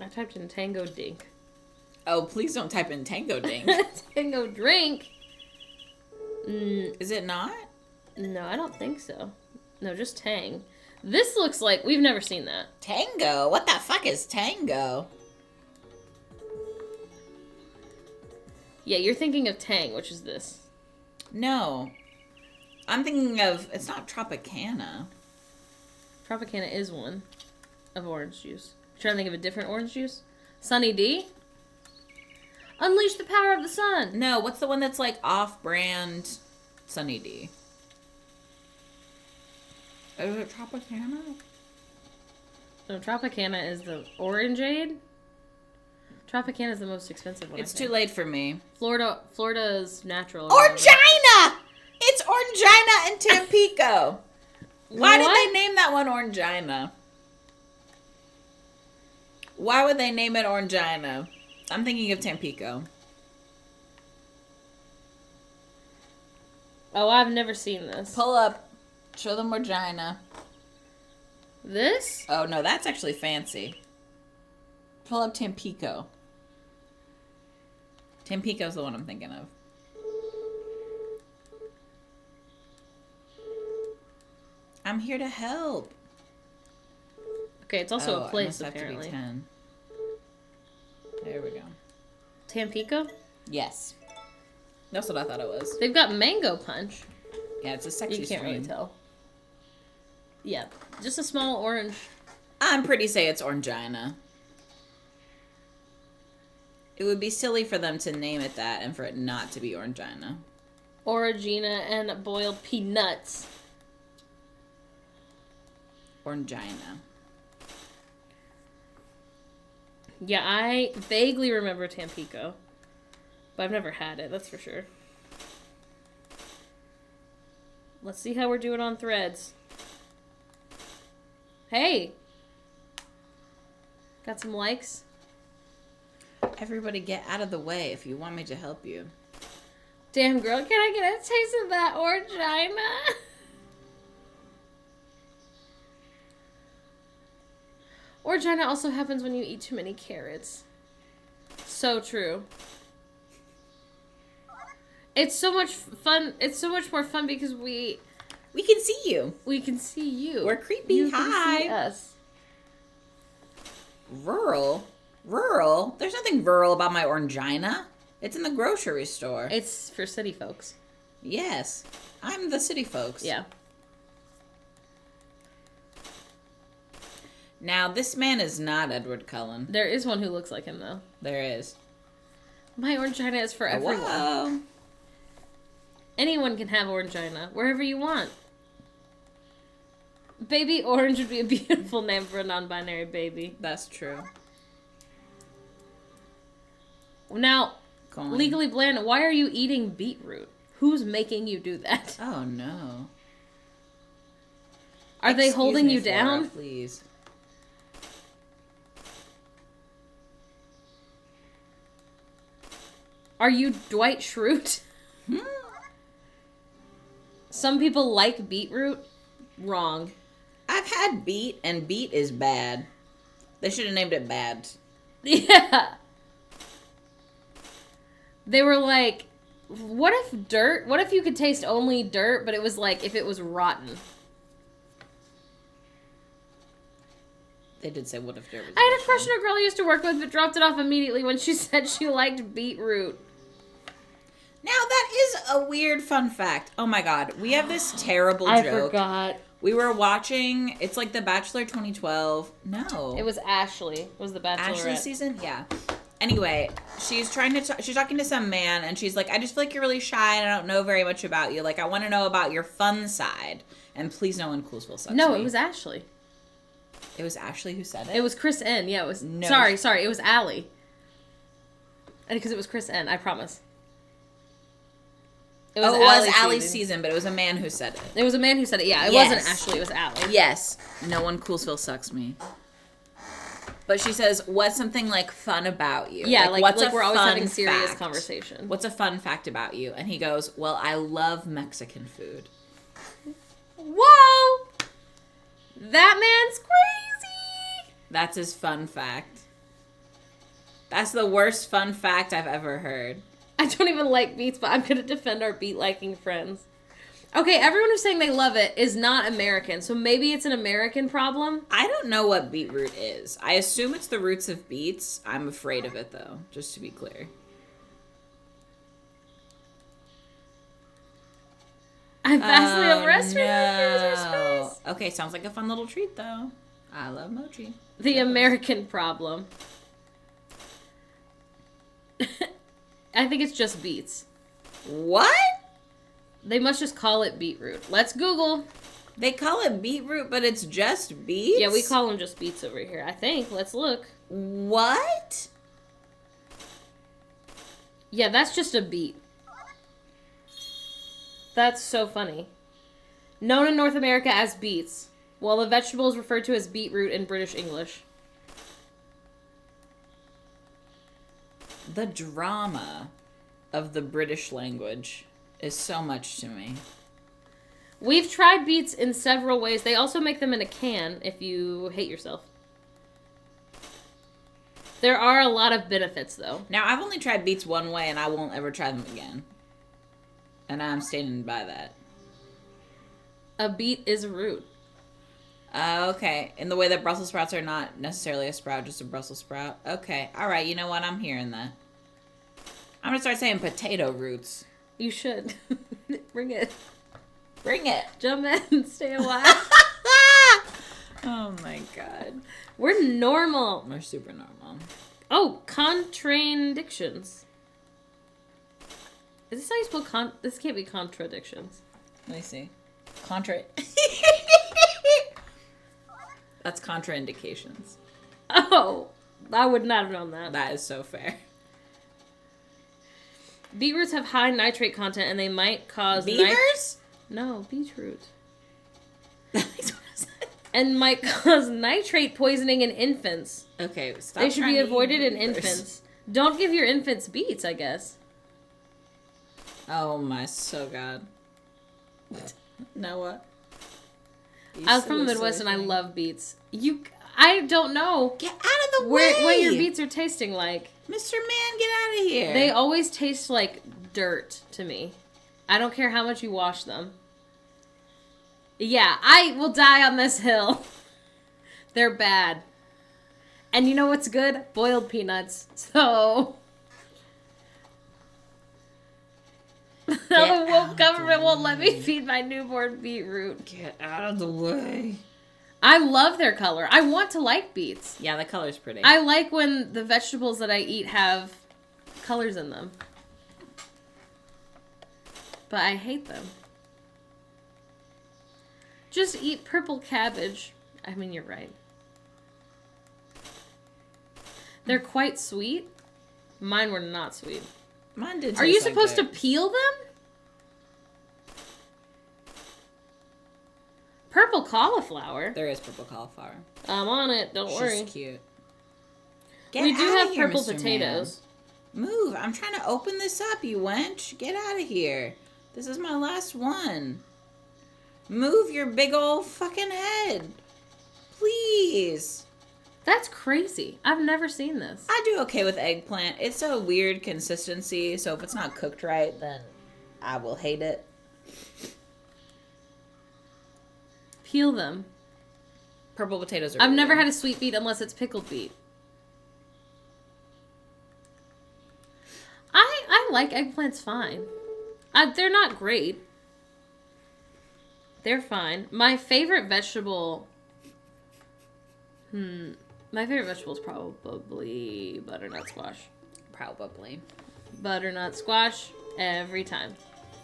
I typed in Tango Dink. Oh, please don't type in Tango Dink. Tango Drink? Is it not? No, I don't think so. No, just Tang. This looks like... We've never seen that. Tango? What the fuck is Tango? Yeah, you're thinking of Tang, which is this. No. I'm thinking of... It's not Tropicana. Tropicana is one of orange juice. Trying to think of a different orange juice? Sunny D? Unleash the power of the sun! No, what's the one that's like off-brand Sunny D? Is it Tropicana? No, Tropicana is the orangeade. Tropicana is the most expensive one. It's too late for me. Florida's natural. Orangina! It's Orangina and Tampico. Why did they name that one Orangina? Why would they name it Orangina? I'm thinking of Tampico. Oh, I've never seen this. Pull up. Show them Orangina. This? Oh, no, that's actually fancy. Pull up Tampico. Tampico's the one I'm thinking of. I'm here to help. Okay, it's also a place, it must apparently. Have to be 10. There we go. Tampico? Yes. That's what I thought it was. They've got mango punch. Yeah, it's a sexy You can't stream. really tell. Yeah, just a small orange. I'm pretty say it's Orangina. It would be silly for them to name it that and for it not to be Orangina. Orangina and boiled peanuts. Orangina. Yeah, I vaguely remember Tampico. But I've never had it, that's for sure. Let's see how we're doing on threads. Hey! Got some likes? Everybody get out of the way if you want me to help you. Damn, girl, can I get a taste of that Orangina? Orangina also happens when you eat too many carrots. So true. It's so much fun. It's so much more fun because we can see you. We can see you. We're creepy. You Hi. can see us. Rural? Rural? There's nothing rural about my Orangina. It's in the grocery store. It's for city folks. Yes. I'm the city folks. Yeah. Now, this man is not Edward Cullen. There is one who looks like him, though. There is. My Orangina is for everyone. Whoa. Anyone can have Orangina, wherever you want. Baby Orange would be a beautiful name for a non-binary baby. That's true. Now, Colin. Legally Bland, why are you eating beetroot? Who's making you do that? Oh, no. Are they holding you Flora, down? Please. Are you Dwight Schrute? Some people like beetroot. Wrong. I've had beet, and beet is bad. They should have named it bad. Yeah. They were like, what if dirt? What if you could taste only dirt, but it was like if it was rotten? They did say, what if dirt was I had a additional? crush on a girl I used to work with, but dropped it off immediately when she said she liked beetroot. Now, that is a weird fun fact. Oh my god. We have this terrible joke. I forgot. We were watching, it's like The Bachelor 2012. No. It was Ashley. It was the Bachelorette. Ashley season? Yeah. Anyway, she's trying to, she's talking to some man, and she's like, I just feel like you're really shy, and I don't know very much about you. Like, I want to know about your fun side. And please no one Coolsville sucks No, me. it was Ashley. It was Ashley who said it? It was Chris N. Yeah, it was. No. Sorry. It was Allie. And because it was Chris N. I promise. It was Allie's season, but it was a man who said it. It was a man who said it. Yeah, it Yes. wasn't Ashley. It was Allie. Yes. No one Coolsville sucks me. But she says, what's something, like, fun about you? Yeah, like what's a we're always fun having serious fact? conversation. What's a fun fact about you? And he goes, well, I love Mexican food. Whoa! That man's crazy! That's his fun fact. That's the worst fun fact I've ever heard. I don't even like beets, but I'm going to defend our beet-liking friends. Okay, everyone who's saying they love it is not American, so maybe it's an American problem. I don't know what beetroot is. I assume it's the roots of beets. I'm afraid of it, though, just to be clear. I'm vastly overestimating no. Okay, sounds like a fun little treat, though. I love mochi. The American problem. I think it's just beets. What? They must just call it beetroot. Let's Google. They call it beetroot, but it's just beets? Yeah, we call them just beets over here, I think. Let's look. What? Yeah, that's just a beet. That's so funny. Known in North America as beets, while the vegetable is referred to as beetroot in British English. The drama of the British language is so much to me. We've tried beets in several ways. They also make them in a can if you hate yourself. There are a lot of benefits, though. Now, I've only tried beets one way, and I won't ever try them again. And I'm standing by that. A beet is a root. Okay. In the way that Brussels sprouts are not necessarily a sprout, just a Brussels sprout. Okay. All right. You know what? I'm hearing that. I'm going to start saying potato roots. You should. Bring it. Bring it. Jump in. Stay a while. Oh, my God. We're normal. We're super normal. Oh, contradictions. Is this how you spell This can't be contradictions. Let me see. That's contraindications. Oh, I would not have known that. That is so fair. Beetroots have high nitrate content and they might cause... Beavers? No, beetroot. And might cause nitrate poisoning in infants. Okay, stop. They should be avoided in infants. Don't give your infants beets, I guess. Oh my so god. Noah. I was from the Midwest and I love beets. I don't know. Get out of the way! What your beets are tasting like. Mr. Man, get out of here. They always taste like dirt to me. I don't care how much you wash them. Yeah, I will die on this hill. They're bad. And you know what's good? Boiled peanuts. So... the woke government won't let me feed my newborn beetroot. Get out of the way. I love their color. I want to like beets. Yeah, the color's pretty. I like when the vegetables that I eat have colors in them. But I hate them. Just eat purple cabbage. I mean, you're right. They're quite sweet. Mine were not sweet. Mine did. Are you supposed to peel them? Purple cauliflower. There is purple cauliflower. I'm on it. Don't worry. She's cute. We do have here, purple Mr. potatoes. Man. Move. I'm trying to open this up, you wench. Get out of here. This is my last one. Move your big old fucking head. Please. That's crazy. I've never seen this. I do okay with eggplant. It's a weird consistency, so if it's not cooked right, then I will hate it. Peel them. Purple potatoes are I've never had a sweet beet unless it's pickled beet. I like eggplants fine. They're not great. They're fine. My favorite vegetable... My favorite vegetable is probably butternut squash. Probably. Butternut squash every time.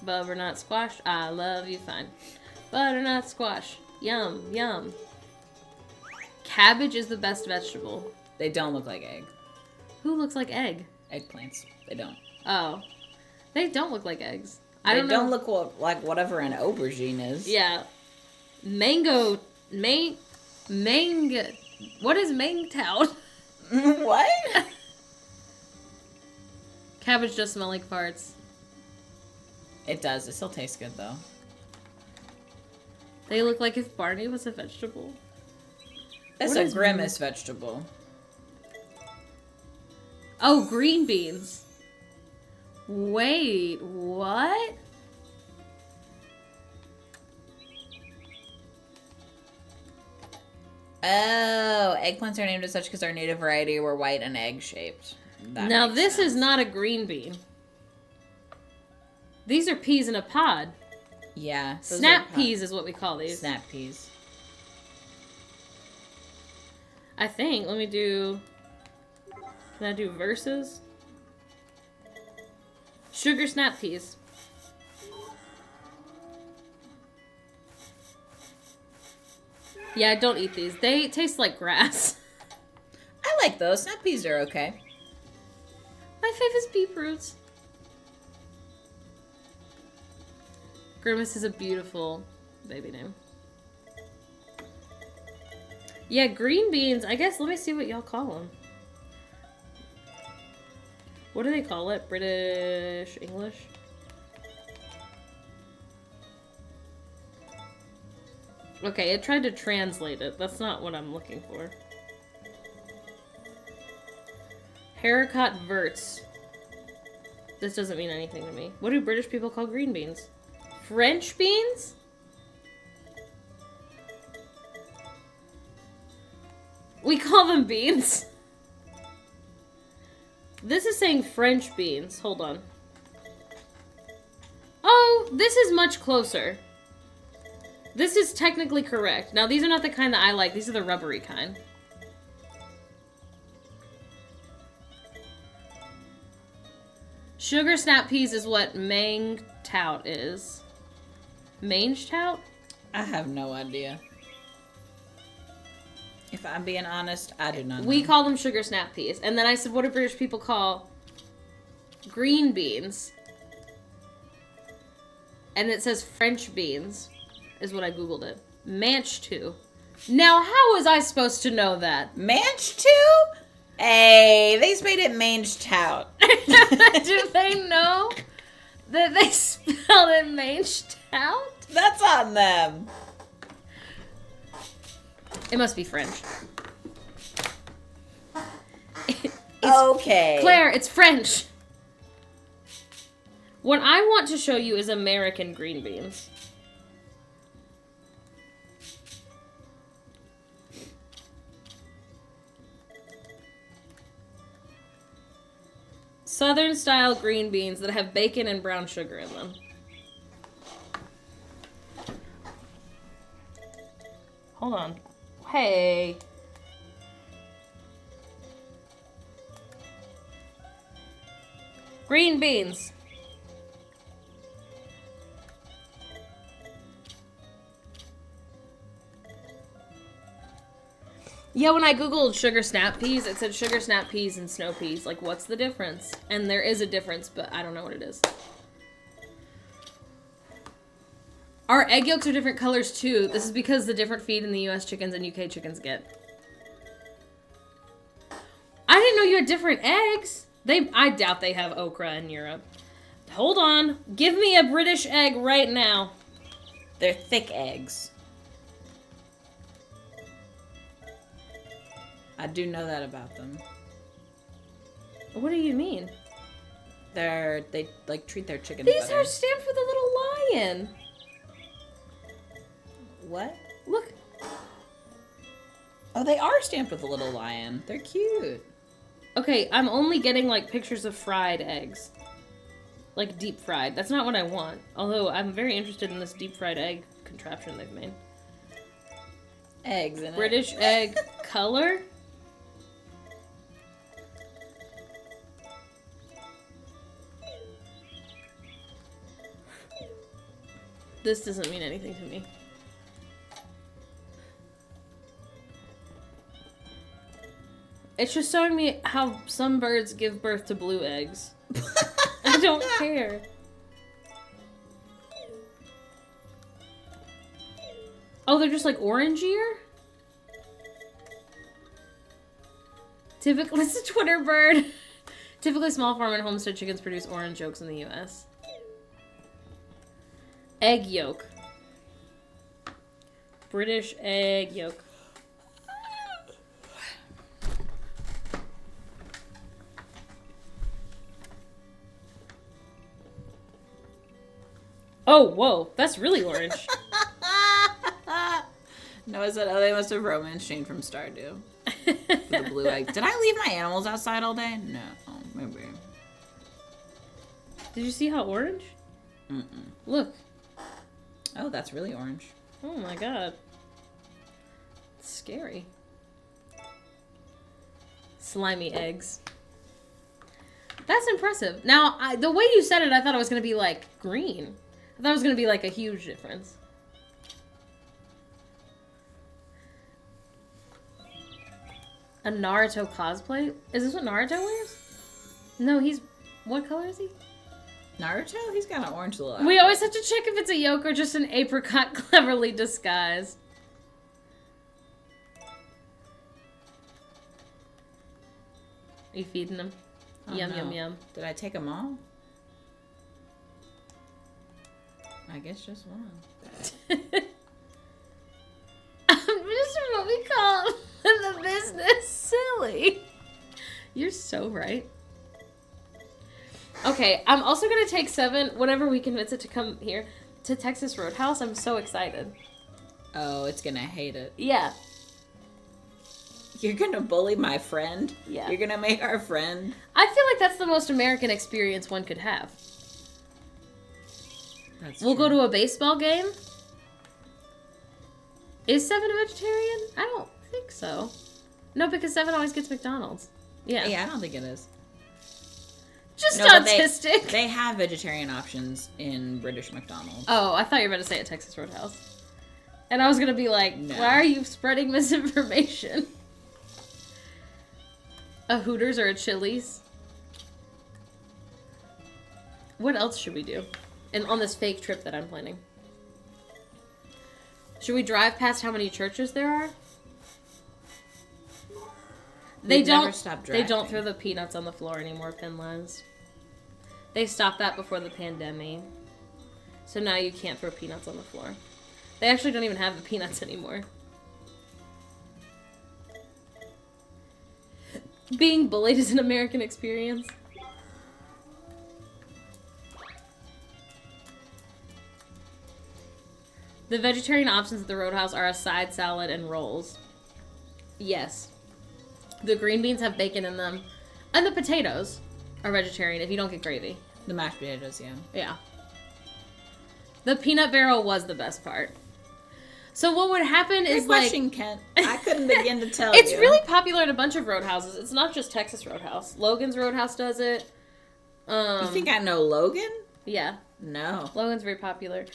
Butternut squash, I love you fine. Butternut squash, yum, yum. Cabbage is the best vegetable. They don't look like egg. Who looks like egg? Eggplants. They don't. Oh. They don't look like eggs. They don't look like whatever an aubergine is. Yeah. Mango. What is mangtown? What? Cabbage does smell like farts. It does. It still tastes good, though. They look like if Barney was a vegetable. It's a grimace vegetable. Oh, green beans. Wait, what? Oh, eggplants are named as such because our native variety were white and egg-shaped. Now, this is not a green bean. These are peas in a pod. Yeah. Snap peas is what we call these. Snap peas. I think. Let me do... Can I do verses? Sugar snap peas. Yeah, don't eat these. They taste like grass. I like those. Snap peas are okay. My fave is beetroots. Grimace is a beautiful baby name. Yeah, green beans. I guess, let me see what y'all call them. What do they call it? British English? Okay, it tried to translate it. That's not what I'm looking for. Haricot verts. This doesn't mean anything to me. What do British people call green beans? French beans? We call them beans. This is saying French beans. Hold on. Oh, this is much closer. This is technically correct. Now, these are not the kind that I like. These are the rubbery kind. Sugar snap peas is what mang tout is. Mange tout? I have no idea. If I'm being honest, I do not know. We call them sugar snap peas. And then I said, what do British people call green beans? And it says French beans, is what I Googled it. Manchtu. Now, how was I supposed to know that? Manchtu? Hey, they just made it mange tout. Do they know that they spelled it mange tout? That's on them. It must be French. Okay. Claire, it's French. What I want to show you is American green beans. Southern style green beans that have bacon and brown sugar in them. Hold on. Hey. Green beans. Yeah, when I googled sugar snap peas, it said sugar snap peas and snow peas. Like, what's the difference? And there is a difference, but I don't know what it is. Our egg yolks are different colors, too. This is because the different feed in the U.S. chickens and UK chickens get. I didn't know you had different eggs. I doubt they have okra in Europe. Hold on. Give me a British egg right now. They're thick eggs. I do know that about them. What do you mean? They like treat their chickens These better. are stamped with a little lion. What? Look. Oh, they are stamped with a little lion. They're cute. Okay, I'm only getting, like, pictures of fried eggs. Like, deep fried. That's not what I want. Although, I'm very interested in this deep fried egg contraption they've made. Eggs in British egg color? This doesn't mean anything to me. It's just showing me how some birds give birth to blue eggs. I don't care. Oh, they're just like orangier? Typically, it's a Twitter bird. Typically, small farm and homestead chickens produce orange yolks in the U.S. Egg yolk. British egg yolk. Oh, whoa. That's really orange. No, I said, oh, they must have romance Shane from Stardew. With the blue egg. Did I leave my animals outside all day? No. Oh, maybe. Did you see how orange? Mm-mm. Look. Oh, that's really orange. Oh my god. It's scary. Slimy eggs. That's impressive. Now, the way you said it, I thought it was going to be, like, green. I thought it was going to be, like, a huge difference. A Naruto cosplay? Is this what Naruto wears? No, he's... What color is he? Naruto? He's got an orange little We always have to check if it's a yolk or just an apricot cleverly disguised. Are you feeding them? Oh, Yum, no. yum, yum. Did I take them all? I guess just one. so right. Okay, I'm also going to take 7 whenever we convince it to come here to Texas Roadhouse. I'm so excited. Oh, it's gonna hate it. Yeah. You're gonna bully my friend? Yeah. You're gonna make our friend? I feel like that's the most American experience one could have. We'll go to a baseball game. Is 7 a vegetarian? I don't think so. No, because 7 always gets McDonald's. Yeah. Yeah, I don't think it is. Just autistic. They have vegetarian options in British McDonald's. Oh, I thought you were about to say at Texas Roadhouse. And I was going to be like, no. Why are you spreading misinformation? A Hooters or a Chili's? What else should we do? And on this fake trip that I'm planning. Should we drive past how many churches there are? They don't throw the peanuts on the floor anymore, Penlands. They stopped that before the pandemic. So now you can't throw peanuts on the floor. They actually don't even have the peanuts anymore. Being bullied is an American experience. The vegetarian options at the Roadhouse are a side salad and rolls. Yes. The green beans have bacon in them. And the potatoes are vegetarian if you don't get gravy. The mashed potatoes, yeah. Yeah. The peanut barrel was the best part. So what would happen is question, Kent. I couldn't begin to tell you. It's really popular in a bunch of roadhouses. It's not just Texas Roadhouse. Logan's Roadhouse does it. You think I know Logan? Yeah. No. Logan's very popular.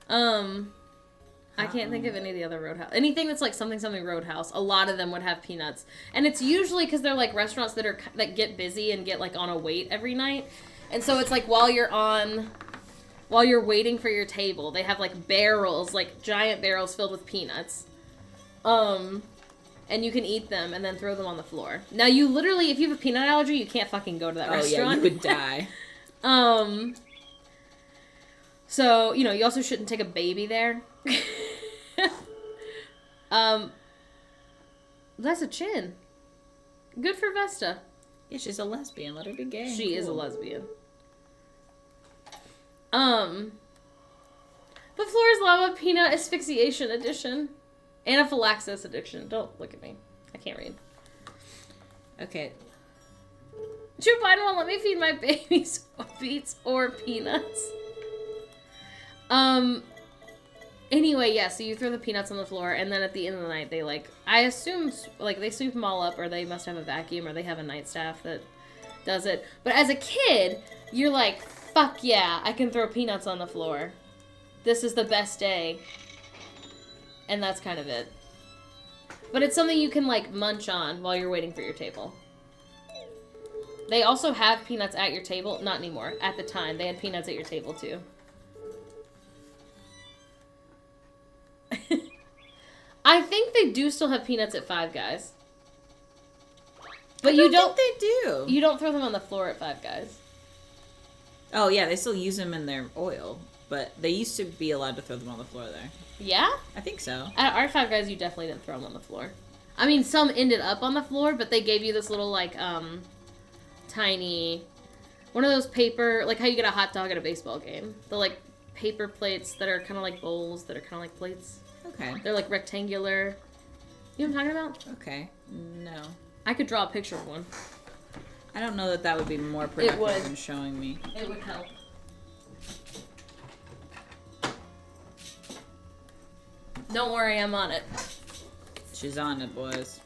I can't think of any of the other Roadhouse. Anything that's like something Roadhouse, a lot of them would have peanuts. And it's usually because they're like restaurants that get busy and get like on a wait every night. And so it's like while you're waiting for your table, they have like barrels, like giant barrels filled with peanuts. And you can eat them and then throw them on the floor. Now you literally, if you have a peanut allergy, you can't fucking go to that restaurant. Oh yeah, you would die. So, you also shouldn't take a baby there. That's a chin. Good for Vesta. Yeah, she's a lesbian. Let her be gay. She is a lesbian. The Floor is Lava Peanut Asphyxiation Edition. Anaphylaxis Addiction. Don't look at me. I can't read. Okay. Joe Biden won't let me feed my babies beets or peanuts. Anyway, yeah, so you throw the peanuts on the floor, and then at the end of the night, they, I assume, they sweep them all up, or they must have a vacuum, or they have a night staff that does it. But as a kid, you're like, fuck yeah, I can throw peanuts on the floor. This is the best day. And that's kind of it. But it's something you can, munch on while you're waiting for your table. They also have peanuts at your table. Not anymore. At the time, they had peanuts at your table, too. I think they do still have peanuts at Five Guys. But I don't think they do. You don't throw them on the floor at Five Guys. Oh, yeah, they still use them in their oil. But they used to be allowed to throw them on the floor there. Yeah? I think so. At our Five Guys, you definitely didn't throw them on the floor. I mean, some ended up on the floor, but they gave you this little, tiny... One of those paper... Like how you get a hot dog at a baseball game. The, paper plates that are kind of like bowls that are kind of like plates. Okay. They're, rectangular. You know what I'm talking about? Okay. No. I could draw a picture of one. I don't know that would be more productive than showing me. It would help. Don't worry, I'm on it. She's on it, boys.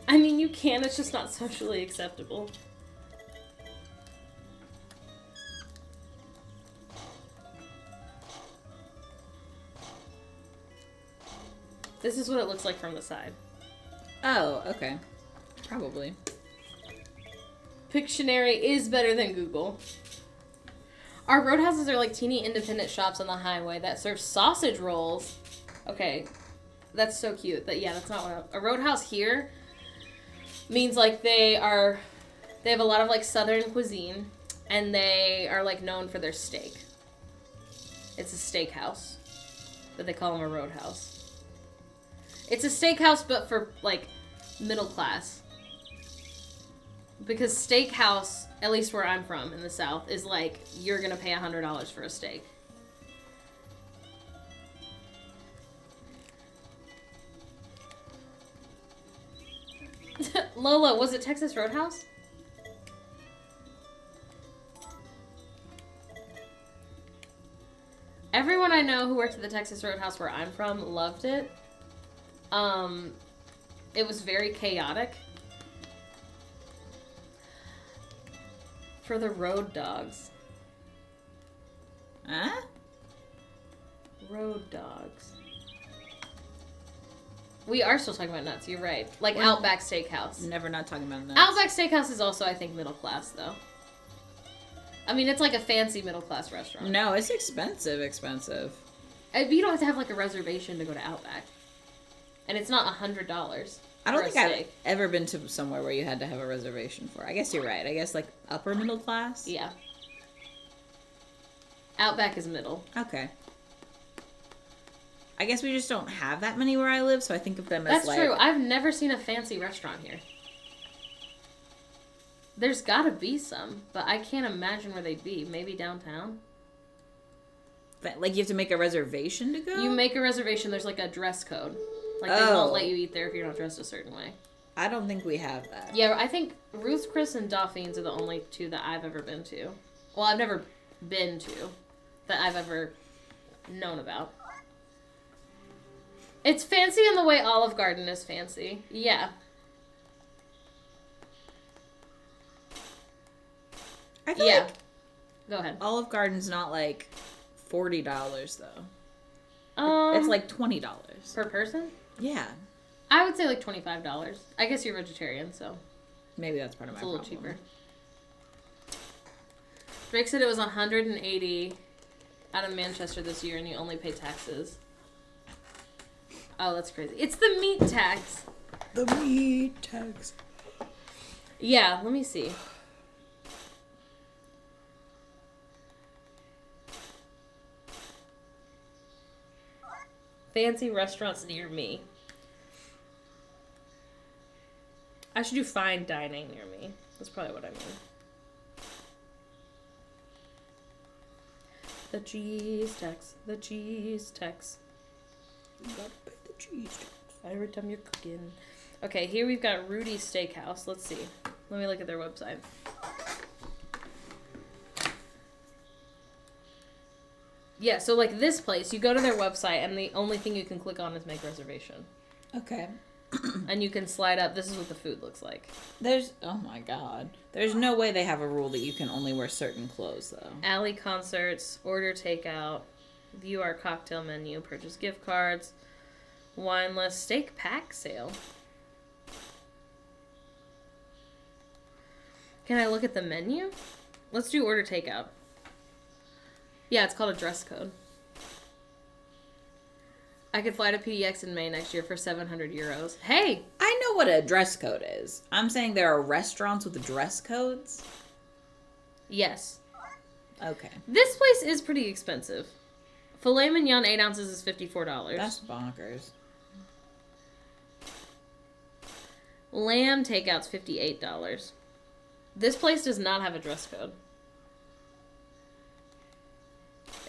I mean, you can, it's just not socially acceptable. This is what it looks like from the side. Oh, okay. Probably. Pictionary is better than Google. Our roadhouses are teeny independent shops on the highway that serve sausage rolls. Okay, that's so cute. That's not what a roadhouse here means they have a lot of southern cuisine, and they are known for their steak. It's a steakhouse, but they call them a roadhouse. It's a steakhouse, but for, like, middle class. Because steakhouse, at least where I'm from in the South, is like, you're gonna pay $100 for a steak. Lola, was it Texas Roadhouse? Everyone I know who worked at the Texas Roadhouse where I'm from loved it. It was very chaotic. For the road dogs. Huh? Road dogs. We are still talking about nuts, you're right. Like Outback Steakhouse. Never not talking about nuts. Outback Steakhouse is also, I think, middle class, though. I mean, it's like a fancy middle class restaurant. No, it's expensive. But you don't have to have, like, a reservation to go to Outback. And it's not $100. I don't think I've ever been to somewhere where you had to have a reservation for. I guess you're right. I guess, like, upper middle class? Yeah. Outback is middle. Okay. I guess we just don't have that many where I live, so I think of them as, That's true. I've never seen a fancy restaurant here. There's gotta be some, but I can't imagine where they'd be. Maybe downtown? Like, you have to make a reservation to go? You make a reservation, there's, like, a dress code. Like, they won't let you eat there if you're not dressed a certain way. I don't think we have that. Yeah, I think Ruth's Chris and Dauphines are the only two that I've ever been to. Well, I've never been to that I've ever known about. It's fancy in the way Olive Garden is fancy. Yeah. I feel like Go ahead. Olive Garden's not like $40 though. It's like $20 per person. Yeah. I would say like $25. I guess you're vegetarian, so maybe that's part of my problem. It's a little cheaper. Drake said it was $180 out of Manchester this year, and you only pay taxes. Oh, that's crazy. It's the meat tax. The meat tax. Yeah, let me see. Fancy restaurants near me. I should do fine dining near me. That's probably what I mean. The cheese tax. The cheese tax. You gotta pay the cheese tax. Every time you're cooking. Okay, here we've got Rudy's Steakhouse. Let's see. Let me look at their website. Yeah, so like this place, you go to their website and the only thing you can click on is make reservation. Okay. And you can slide up. This is what the food looks like. Oh my god. There's no way they have a rule that you can only wear certain clothes, though. Alley concerts, order takeout, view our cocktail menu, purchase gift cards, wine list, steak pack sale. Can I look at the menu? Let's do order takeout. Yeah, it's called a dress code. I could fly to PDX in May next year for 700 euros. Hey! I know what a dress code is. I'm saying there are restaurants with dress codes? Yes. Okay. This place is pretty expensive. Filet mignon, 8 ounces is $54. That's bonkers. Lamb takeout's $58. This place does not have a dress code.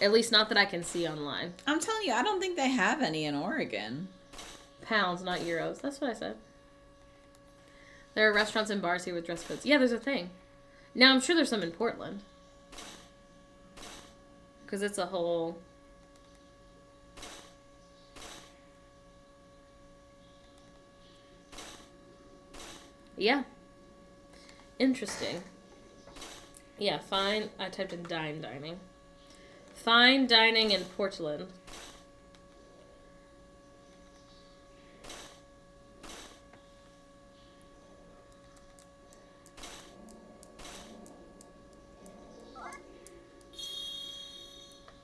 At least not that I can see online. I'm telling you, I don't think they have any in Oregon. Pounds, not euros. That's what I said. There are restaurants and bars here with dress codes. Yeah, there's a thing. Now, I'm sure there's some in Portland. Because it's a whole... Yeah. Interesting. Yeah, fine. I typed in dining. Fine dining in Portland.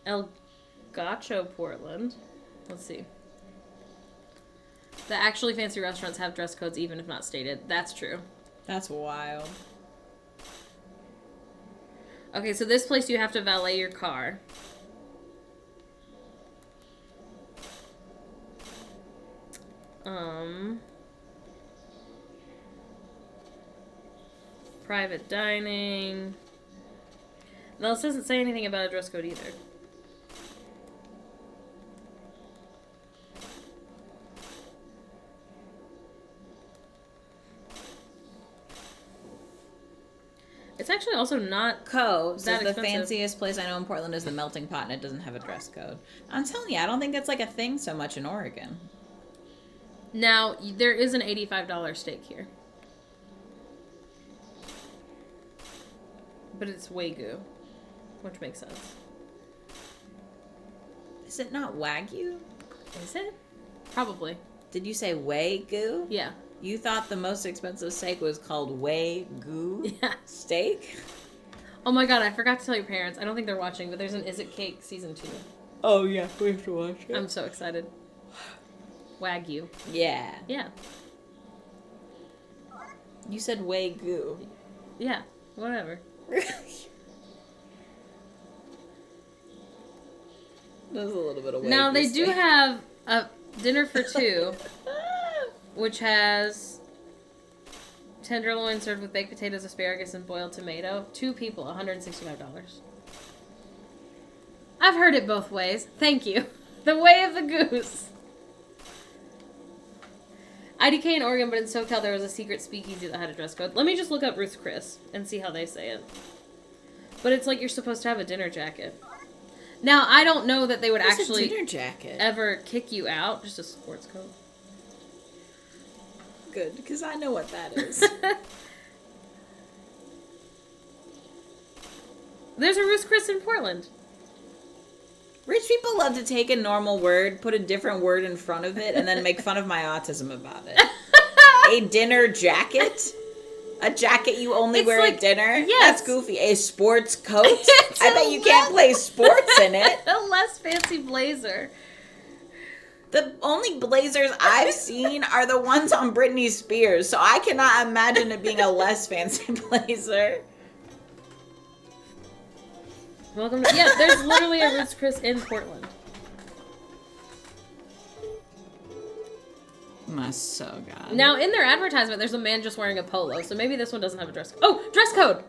El Gacho, Portland. Let's see. The actually fancy restaurants have dress codes even if not stated. That's true. That's wild. Okay, so this place you have to valet your car. Private dining. No, this doesn't say anything about a dress code either. It's actually also not Co. says the expensive. fanciest place I know in Portland is the Melting Pot, and it doesn't have a dress code. I'm telling you, I don't think that's like a thing so much in Oregon. Now, there is an $85 steak here. But it's Wagyu, which makes sense. Is it not Wagyu? Is it? Probably. Did you say Wagyu? Yeah. You thought the most expensive steak was called Wagyu Yeah. steak? Oh my god, I forgot to tell your parents. I don't think they're watching, but there's an Is It Cake season 2. Oh, yeah, we have to watch it. I'm so excited. Wagyu. Yeah. Yeah. You said Wagyu. Yeah. Whatever. There's a little bit of Wagyu Now, they do steak. have a dinner for two, which has tenderloin served with baked potatoes, asparagus, and boiled tomato. 2 people, $165. I've heard it both ways. Thank you. The way of the goose. IDK in Oregon, but in SoCal there was a secret speakeasy that had a dress code. Let me just look up Ruth's Chris and see how they say it. But it's like you're supposed to have a dinner jacket. Now, I don't know that they would What's actually a dinner jacket? ever kick you out. Just a sports coat. Good, because I know what that is. There's a Ruth's Chris in Portland. Rich people love to take a normal word, put a different word in front of it, and then make fun of my autism about it. A dinner jacket? A jacket you only It's wear like- at dinner? yes. That's goofy. A sports coat? It's I a bet you can't play sports in it. A less fancy blazer. The only blazers I've seen are the ones on Britney Spears, so I cannot imagine it being a less fancy blazer. Welcome to... Yeah, there's literally a Ruth's Chris in Portland. My so god. Now, in their advertisement, there's a man just wearing a polo, so maybe this one doesn't have a dress code. Oh, dress code!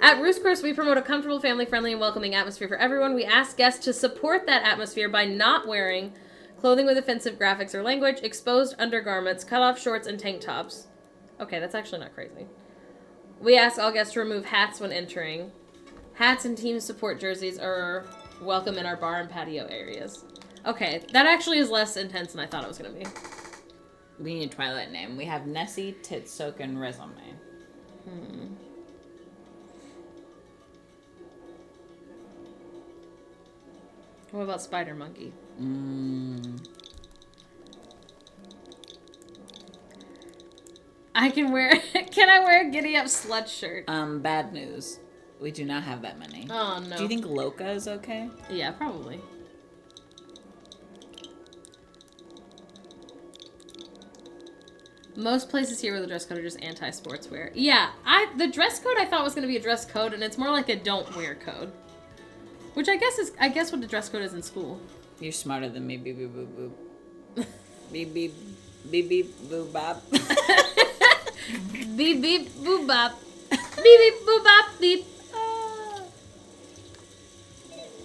At Ruth's Chris, we promote a comfortable, family-friendly, and welcoming atmosphere for everyone. We ask guests to support that atmosphere by not wearing clothing with offensive graphics or language, exposed undergarments, cut-off shorts, and tank tops. Okay, that's actually not crazy. We ask all guests to remove hats when entering. Hats and team support jerseys are welcome in our bar and patio areas. Okay, that actually is less intense than I thought it was going to be. We need a Twilight name. We have Nessie, Titsoken, Resume. What about Spider Monkey? I can wear... Can I wear a Giddy Up slut shirt? Bad news. We do not have that many. Oh, no. Do you think Loca is okay? Yeah, probably. Most places here with the dress code are just anti-sportswear. Yeah, the dress code I thought was going to be a dress code, and it's more like a don't wear code. Which I guess what the dress code is in school. You're smarter than me, beep, beep, boop, boop. Beep, beep, beep, beep, boop, bop. Beep, beep, boop, bop. Beep, beep, boop, bop, beep.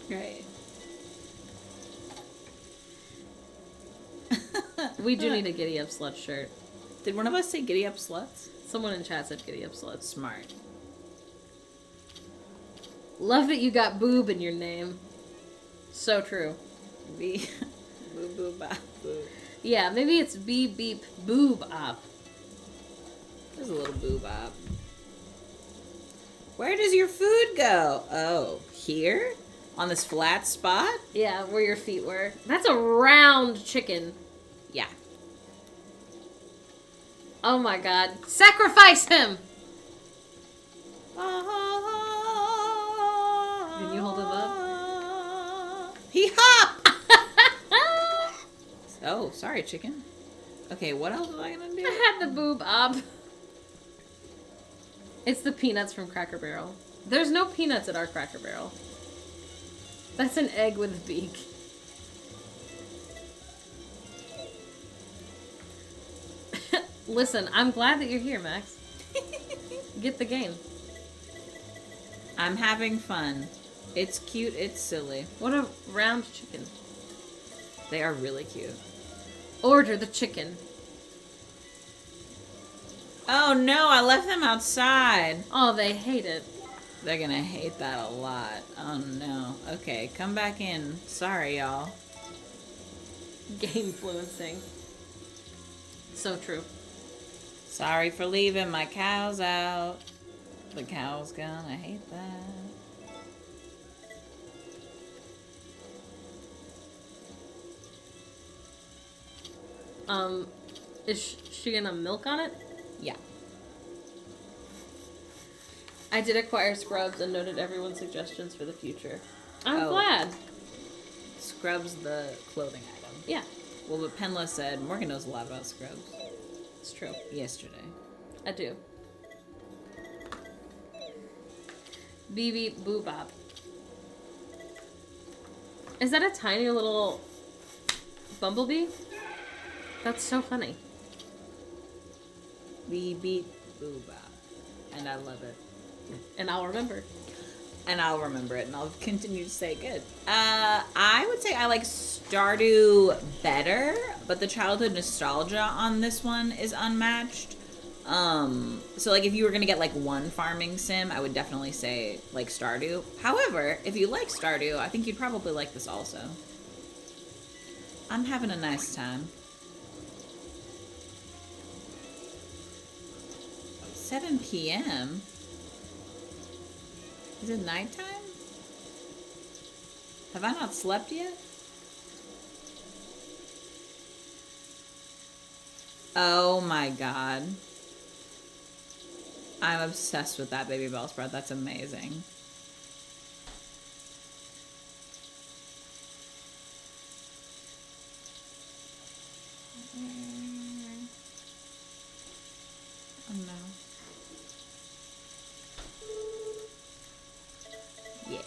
Great. We do need a Giddy Up slut shirt. Did one of us say giddy up sluts? Someone in chat said Giddy Up sluts. Smart. Love that you got boob in your name. So true. Beep, boop, boop, bop, boop. Yeah, maybe it's beep, beep, boob op. There's a little boob bop. Where does your food go? Oh, here? On this flat spot? Yeah, where your feet were. That's a round chicken. Yeah. Oh my god. Sacrifice him! Can you hold it up? He hopped! Oh, sorry, chicken. Okay, what else was I gonna do? I had the boob op. It's the peanuts from Cracker Barrel. There's no peanuts at our Cracker Barrel. That's an egg with a beak. Listen, I'm glad that you're here, Max. Get the game. I'm having fun. It's cute, it's silly. What a round chicken. They are really cute. Order the chicken. Oh no, I left them outside. Oh, they hate it. They're gonna hate that a lot. Oh no. Okay, come back in. Sorry, y'all. Game influencing. So true. Sorry for leaving my cows out. The cow's gonna hate that. Is she gonna milk on it? Yeah. I did acquire scrubs and noted everyone's suggestions for the future. I'm Oh. glad. Scrubs the clothing item. Yeah, Well, but Penla said Morgan knows a lot about scrubs it's true. yesterday. I do. BB Boobop. Is that a tiny little bumblebee? That's so funny. We beat Booba. And I love it. And I'll remember. And I'll remember it, and I'll continue to say good. I would say I like Stardew better, but the childhood nostalgia on this one is unmatched. So like if you were gonna get like one farming sim, I would definitely say like Stardew. However, if you like Stardew, I think you'd probably like this also. I'm having a nice time. 7 p.m. Is it nighttime? Have I not slept yet? Oh my god. I'm obsessed with that baby bell sprout. That's amazing. Oh no. Yeah.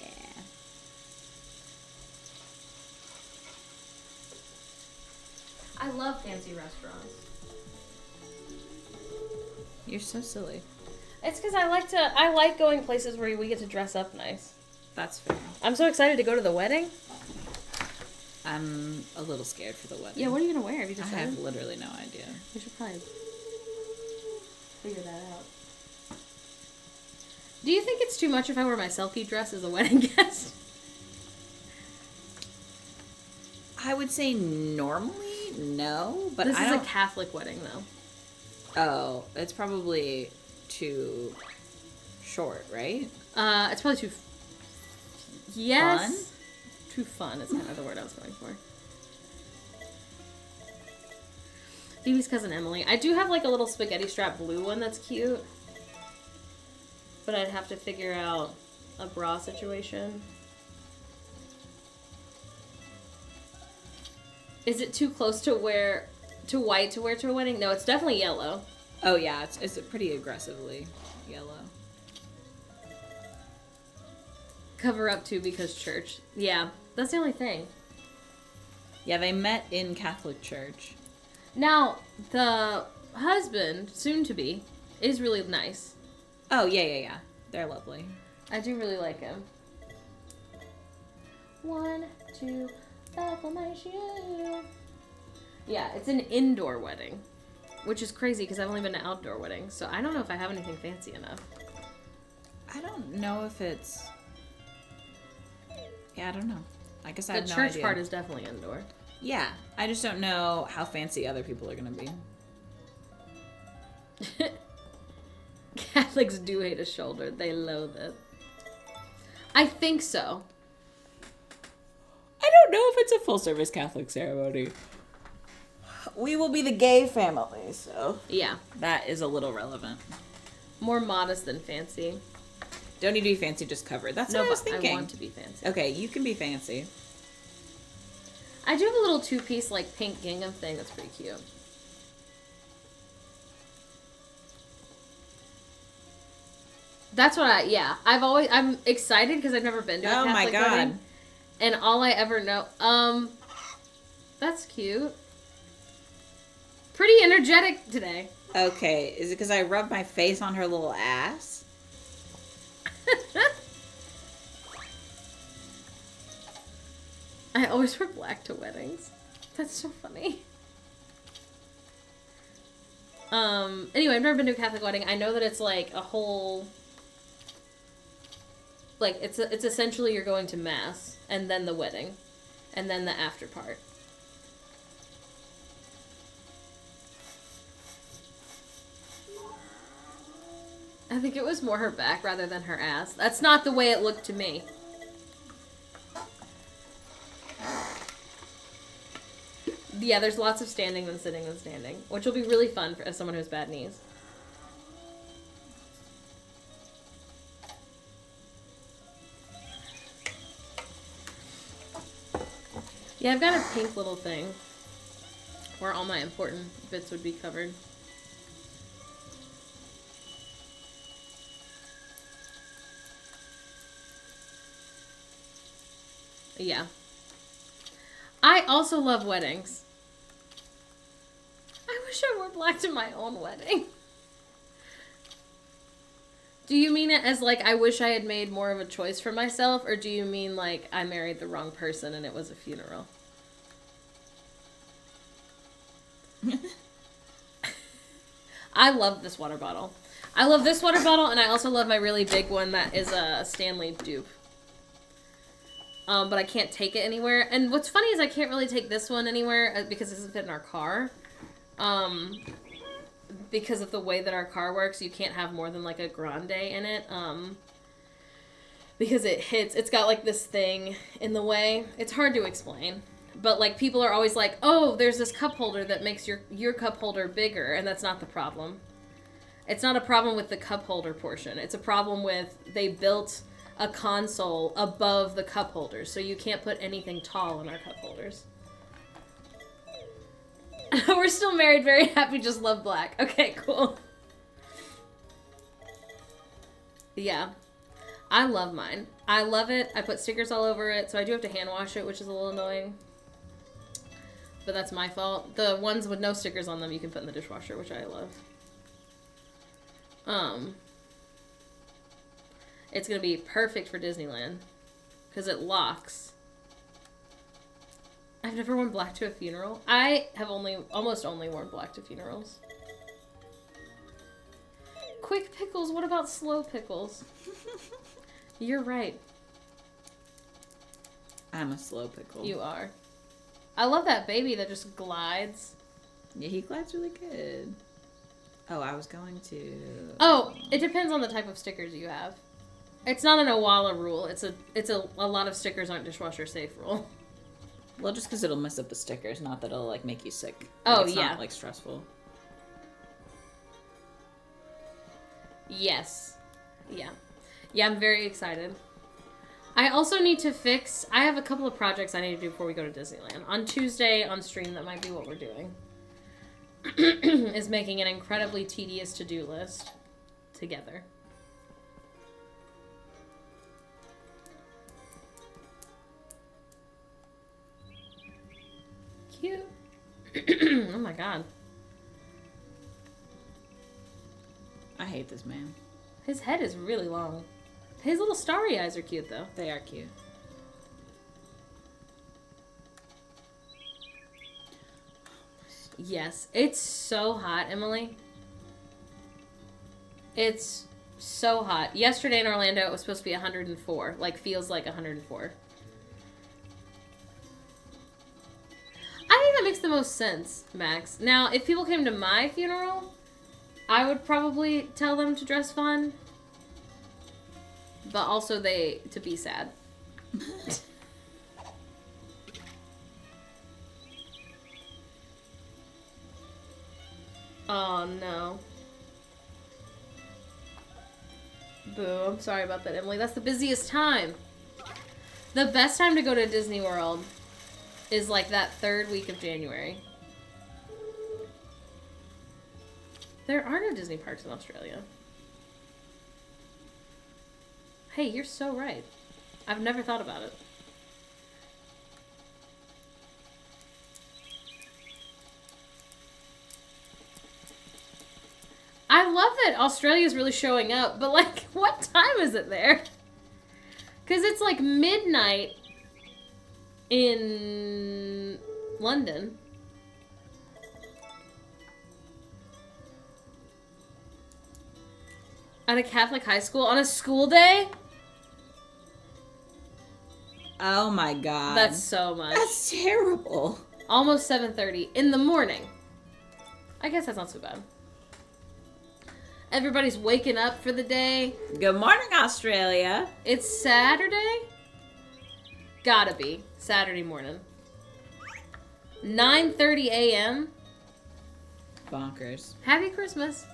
I love fancy restaurants. You're so silly. It's because I like going places where we get to dress up nice. That's fair. I'm so excited to go to the wedding. I'm a little scared for the wedding. Yeah, what are you gonna wear? Have you I decided? have literally no idea. We should probably figure that out. Do you think it's too much if I wear my selfie dress as a wedding guest? I would say normally no, but This I is don't. a Catholic wedding, though. Oh, it's probably too short, right? It's probably too. Yes. Fun? Too fun is kind of the word I was going for. Phoebe's cousin Emily. I do have like a little spaghetti strap blue one that's cute. But I'd have to figure out a bra situation. Is it too close to white to wear to a wedding? No, it's definitely yellow. Oh yeah, it's pretty aggressively yellow. Cover up too because church. Yeah, that's the only thing. Yeah, they met in Catholic church. Now, the husband, soon to be, is really nice. Oh yeah. They're lovely. I do really like him. 1, 2, acclamation. Yeah, it's an indoor wedding, which is crazy because I've only been to outdoor weddings, so I don't know if I have anything fancy enough. I don't know if it's. Yeah, I don't know. I guess I have The no church idea. part is definitely indoor. Yeah, I just don't know how fancy other people are gonna be. Catholics do hate a shoulder. They loathe it. I think so. I don't know if it's a full service Catholic ceremony. We will be the gay family, so Yeah. that is a little relevant. More modest than fancy. Don't need to be fancy, just covered. That's No, what I was but thinking. I want to be fancy. Okay, you can be fancy. I do have a little two-piece, like, pink gingham thing that's pretty cute. That's what I'm excited because I've never been to a Oh my Catholic god. wedding. And all I ever know, that's cute. Pretty energetic today. Okay, is it because I rubbed my face on her little ass? I always wear black to weddings. That's so funny. Anyway, I've never been to a Catholic wedding. I know that it's like a whole, like, it's essentially you're going to mass, and then the wedding, and then the after part. I think it was more her back rather than her ass. That's not the way it looked to me. Yeah, there's lots of standing than sitting than standing, which will be really fun for as someone who has bad knees. Yeah, I've got a pink little thing where all my important bits would be covered. Yeah. I also love weddings. I wish I wore black to my own wedding. Do you mean it as like I wish I had made more of a choice for myself, or do you mean like I married the wrong person and it was a funeral? I love this water bottle. I love this water bottle, and I also love my really big one that is a Stanley dupe. But I can't take it anywhere. And what's funny is I can't really take this one anywhere because it doesn't fit in our car. Because of the way that our car works, you can't have more than like a grande in it. Because it's got like this thing in the way. It's hard to explain. But like people are always like, oh, there's this cup holder that makes your cup holder bigger. And that's not the problem. It's not a problem with the cup holder portion. It's a problem with they built a console above the cup holders, so you can't put anything tall in our cup holders. We're still married, very happy, just love black. Okay, cool. Yeah. I love mine. I love it. I put stickers all over it, so I do have to hand wash it, which is a little annoying. But that's my fault. The ones with no stickers on them you can put in the dishwasher, which I love. It's going to be perfect for Disneyland because it locks. I've never worn black to a funeral. I have almost only worn black to funerals. Quick pickles, what about slow pickles? You're right. I'm a slow pickle. You are. I love that baby that just glides. Yeah, he glides really good. Oh, I was going to... Oh, it depends on the type of stickers you have. It's not an Owala rule. It's a lot of stickers aren't dishwasher safe rule. Well, just because it'll mess up the stickers, not that it'll like make you sick. Like, oh, it's yeah. Not like stressful. Yes. Yeah. Yeah, I'm very excited. I also need to fix... I have a couple of projects I need to do before we go to Disneyland. On Tuesday, on stream, that might be what we're doing. Is making an incredibly tedious to-do list together. Cute. Oh my god. I hate this man. His head is really long. His little starry eyes are cute, though. They are cute. Yes. It's so hot, Emily. It's so hot. Yesterday in Orlando, it was supposed to be 104. Like, feels like 104. I think that makes the most sense, Max. Now, if people came to my funeral, I would probably tell them to dress fun. But also to be sad. Oh, no. Boo, I'm sorry about that, Emily. That's the busiest time. The best time to go to Disney World is like that third week of January. There are no Disney parks in Australia. Hey, you're so right. I've never thought about it. I love that Australia's really showing up, but like, what time is it there? Because it's like midnight in London. At a Catholic high school on a school day? Oh my god. That's so much. That's terrible. Almost 7:30 in the morning. I guess that's not so bad. Everybody's waking up for the day. Good morning, Australia. It's Saturday? Gotta be. Saturday morning. 9:30 a.m. Bonkers. Happy Christmas.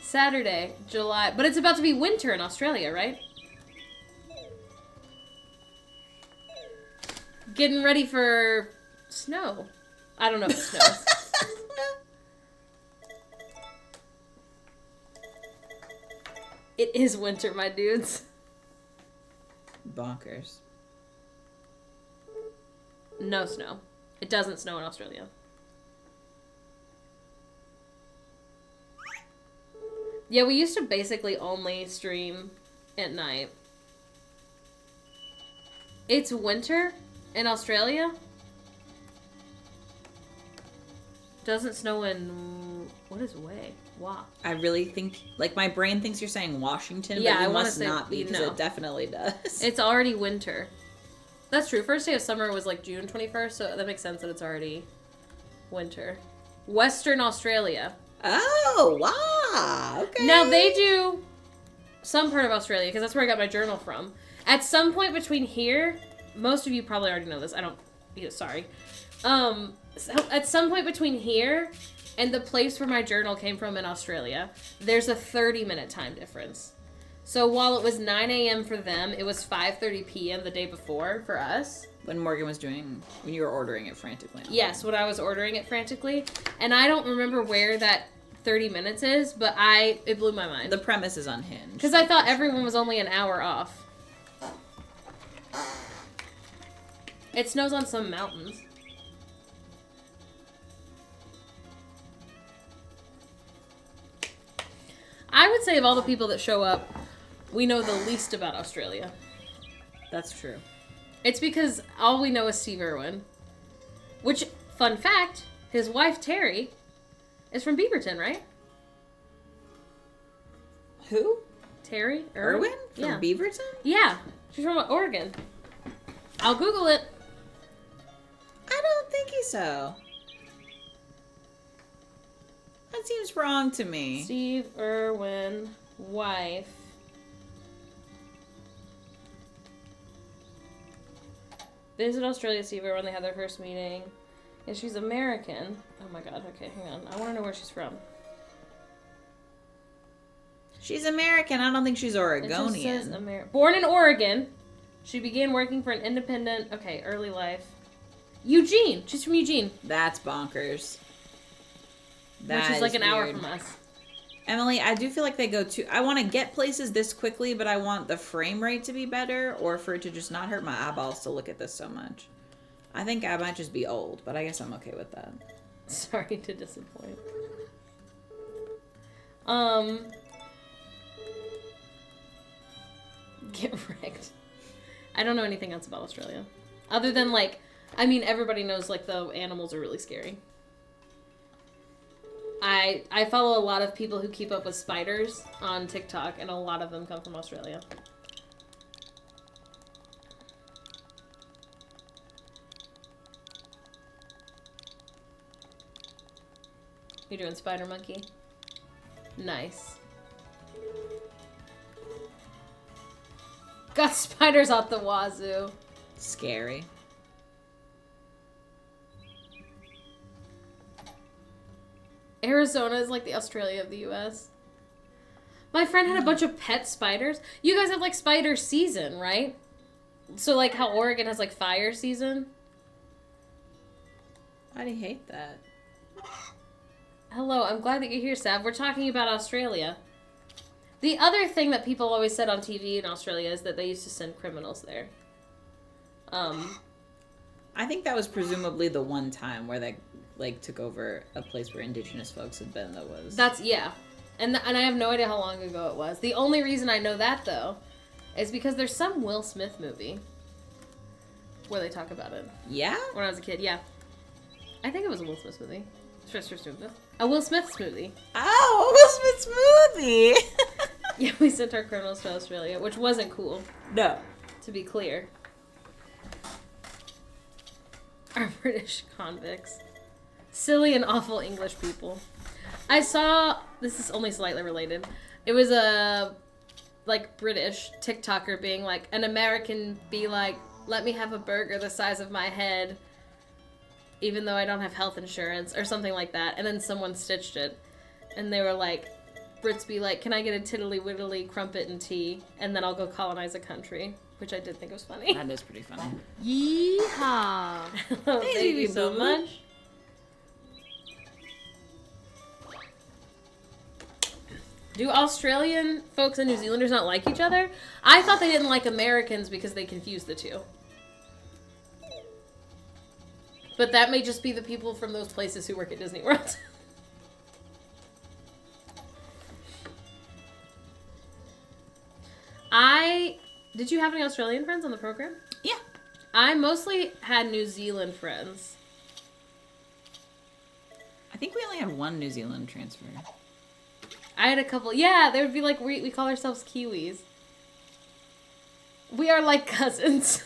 Saturday, July. But it's about to be winter in Australia, right? Getting ready for snow. I don't know if it snows. It is winter, my dudes. Bonkers. No snow. It doesn't snow in Australia. Yeah, we used to basically only stream at night. It's winter in Australia. Doesn't snow in... What is way? Wow. I really think... Like, my brain thinks you're saying Washington, Yeah, but I it wanna must say- not be, because no. it definitely does. It's already winter. That's true. First day of summer was like June 21st, so that makes sense that it's already winter. Western Australia. Oh, wow. Okay. Now they do some part of Australia, because that's where I got my journal from. At some point between here, most of you probably already know this. I don't... Sorry. So at some point between here and the place where my journal came from in Australia, there's a 30-minute time difference. So while it was 9 a.m. for them, it was 5:30 p.m. the day before for us. When Morgan was doing... When you were ordering it frantically. Yes, when I was ordering it frantically. And I don't remember where that 30 minutes is, but it blew my mind. The premise is unhinged. Because I thought everyone was only an hour off. It snows on some mountains. I would say of all the people that show up, we know the least about Australia. That's true. It's because all we know is Steve Irwin. Which, fun fact, his wife Terry is from Beaverton, right? Who? Terry Irwin? From Yeah. Beaverton? Yeah, she's from Oregon. I'll Google it. I don't think so. That seems wrong to me. Steve Irwin, wife. Visit Australia, Steve Irwin. They had their first meeting. Yeah, she's American. Oh my god, okay, hang on. I want to know where she's from. She's American. I don't think she's It just says Oregonian. Born in Oregon, she began working for an independent... Okay, early life. Eugene. She's from Eugene. That's bonkers. Which is like an hour from us. Emily, I do feel like they go too... I want to get places this quickly, but I want the frame rate to be better, or for it to just not hurt my eyeballs to look at this so much. I think I might just be old, but I guess I'm okay with that. Sorry to disappoint. Get wrecked. I don't know anything else about Australia. Other than, like... I mean, everybody knows, like, the animals are really scary. I follow a lot of people who keep up with spiders on TikTok, and a lot of them come from Australia. You're doing Spider Monkey? Nice. Got spiders out the wazoo. Scary. Arizona is like the Australia of the U.S. My friend had a bunch of pet spiders. You guys have like spider season, right? So like how Oregon has like fire season. Why do you hate that? Hello, I'm glad that you're here, Sav. We're talking about Australia. The other thing that people always said on TV in Australia is that they used to send criminals there. I think that was presumably the one time where they like took over a place where indigenous folks had been. That was and I have no idea how long ago it was. The only reason I know that though is because there's some Will Smith movie where they talk about it. Yeah? When I was a kid, yeah. I think it was a Will Smith movie. A Will Smith smoothie. Oh, a Will Smith smoothie! Yeah, we sent our criminals to Australia, which wasn't cool. No. To be clear. Our British convicts. Silly and awful English people. I saw, this is only slightly related, it was a, like, British TikToker being like, an American be like, let me have a burger the size of my head, even though I don't have health insurance, or something like that. And then someone stitched it. And they were like, Brits be like, can I get a tiddly widdly crumpet and tea? And then I'll go colonize a country. Which I did think was funny. That is pretty funny. Yeehaw! Thank you so much. Do Australian folks and New Zealanders not like each other? I thought they didn't like Americans because they confused the two. But that may just be the people from those places who work at Disney World. Did you have any Australian friends on the program? Yeah. I mostly had New Zealand friends. I think we only had one New Zealand transfer. I had a couple. Yeah, they would be like, we call ourselves Kiwis. We are like cousins.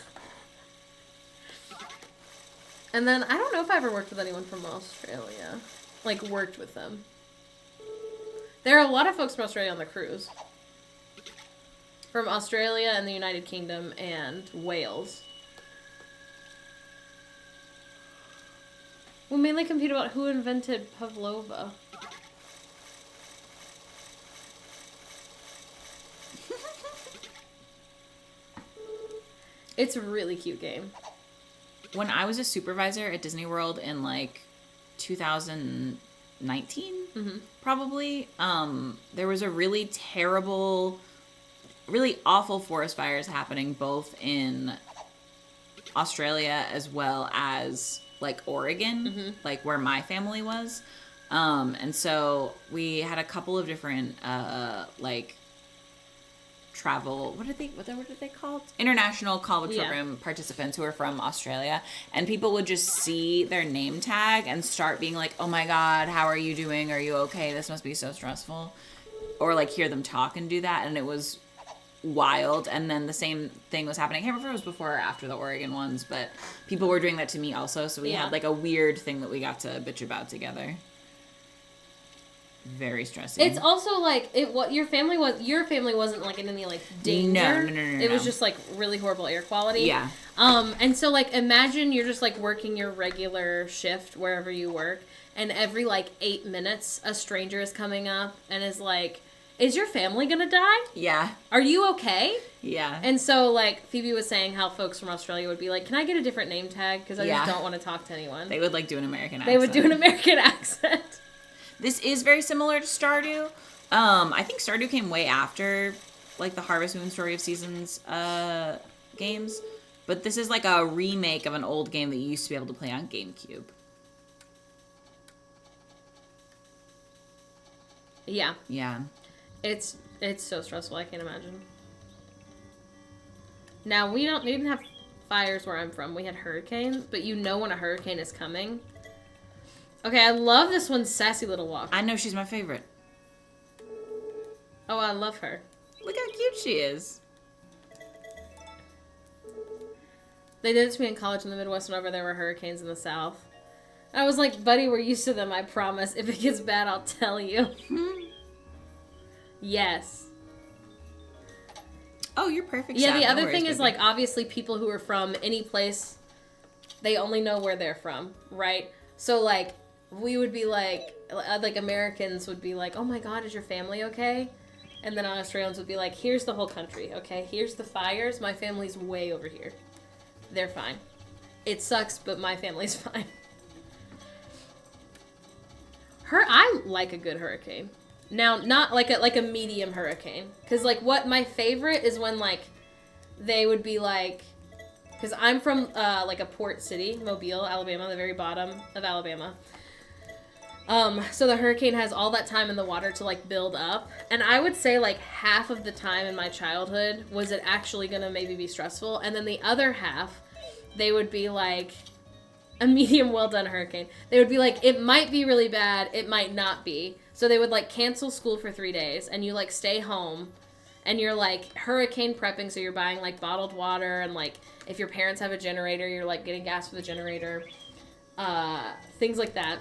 And then, I don't know if I ever worked with anyone from Australia. Like, worked with them. There are a lot of folks from Australia on the cruise. From Australia and the United Kingdom and Wales. We mainly compete about who invented pavlova. It's a really cute game. When I was a supervisor at Disney World in like 2019, probably, there was a really terrible, really awful forest fires happening both in Australia as well as like Oregon, like where my family was. And so we had a couple of different like travel, what did they call? International college program participants who are from Australia, and people would just see their name tag and start being like, oh my God, how are you doing? Are you okay? This must be so stressful. Or like hear them talk and do that, and it was wild. And then the same thing was happening. I can't remember if it was before or after the Oregon ones, but people were doing that to me also, so we had like a weird thing that we got to bitch about together. Very stressing. It's also like your family wasn't like in any like danger. No. It was just like really horrible air quality. Yeah. And so like imagine you're just like working your regular shift wherever you work, and every like 8 minutes a stranger is coming up and is like, is your family gonna die? Yeah. Are you okay? Yeah. And so like Phoebe was saying how folks from Australia would be like, can I get a different name tag? Because I just don't want to talk to anyone. They would like do an American accent. They would do an American accent. This is very similar to Stardew. I think Stardew came way after, like, the Harvest Moon Story of Seasons games. But this is, like, a remake of an old game that you used to be able to play on GameCube. Yeah. Yeah. It's so stressful, I can't imagine. Now, we didn't have fires where I'm from. We had hurricanes, but you know when a hurricane is coming. Okay, I love this one, Sassy Little Walk. I know, she's my favorite. Oh, I love her. Look how cute she is. They did it to me in college in the Midwest whenever there were hurricanes in the South. I was like, buddy, we're used to them, I promise. If it gets bad, I'll tell you. Yes. Oh, you're perfect. Yeah, Sad. the No other worries, thing is, baby. like, obviously people who are from any place, they only know where they're from, right? So, like, we would be like Americans would be like, oh my God, is your family okay? And then Australians would be like, here's the whole country, okay? Here's the fires. My family's way over here. They're fine. It sucks, but my family's fine. I like a good hurricane. Now, not like a medium hurricane. Because, like, what my favorite is when, like, they would be like, because I'm from, like, a port city, Mobile, Alabama, the very bottom of Alabama. So the hurricane has all that time in the water to like build up. And I would say like half of the time in my childhood was it actually going to maybe be stressful. And then the other half, they would be like a medium well done hurricane. They would be like, it might be really bad. It might not be. So they would like cancel school for 3 days and you like stay home and you're like hurricane prepping. So you're buying like bottled water and like if your parents have a generator, you're like getting gas for the generator, things like that.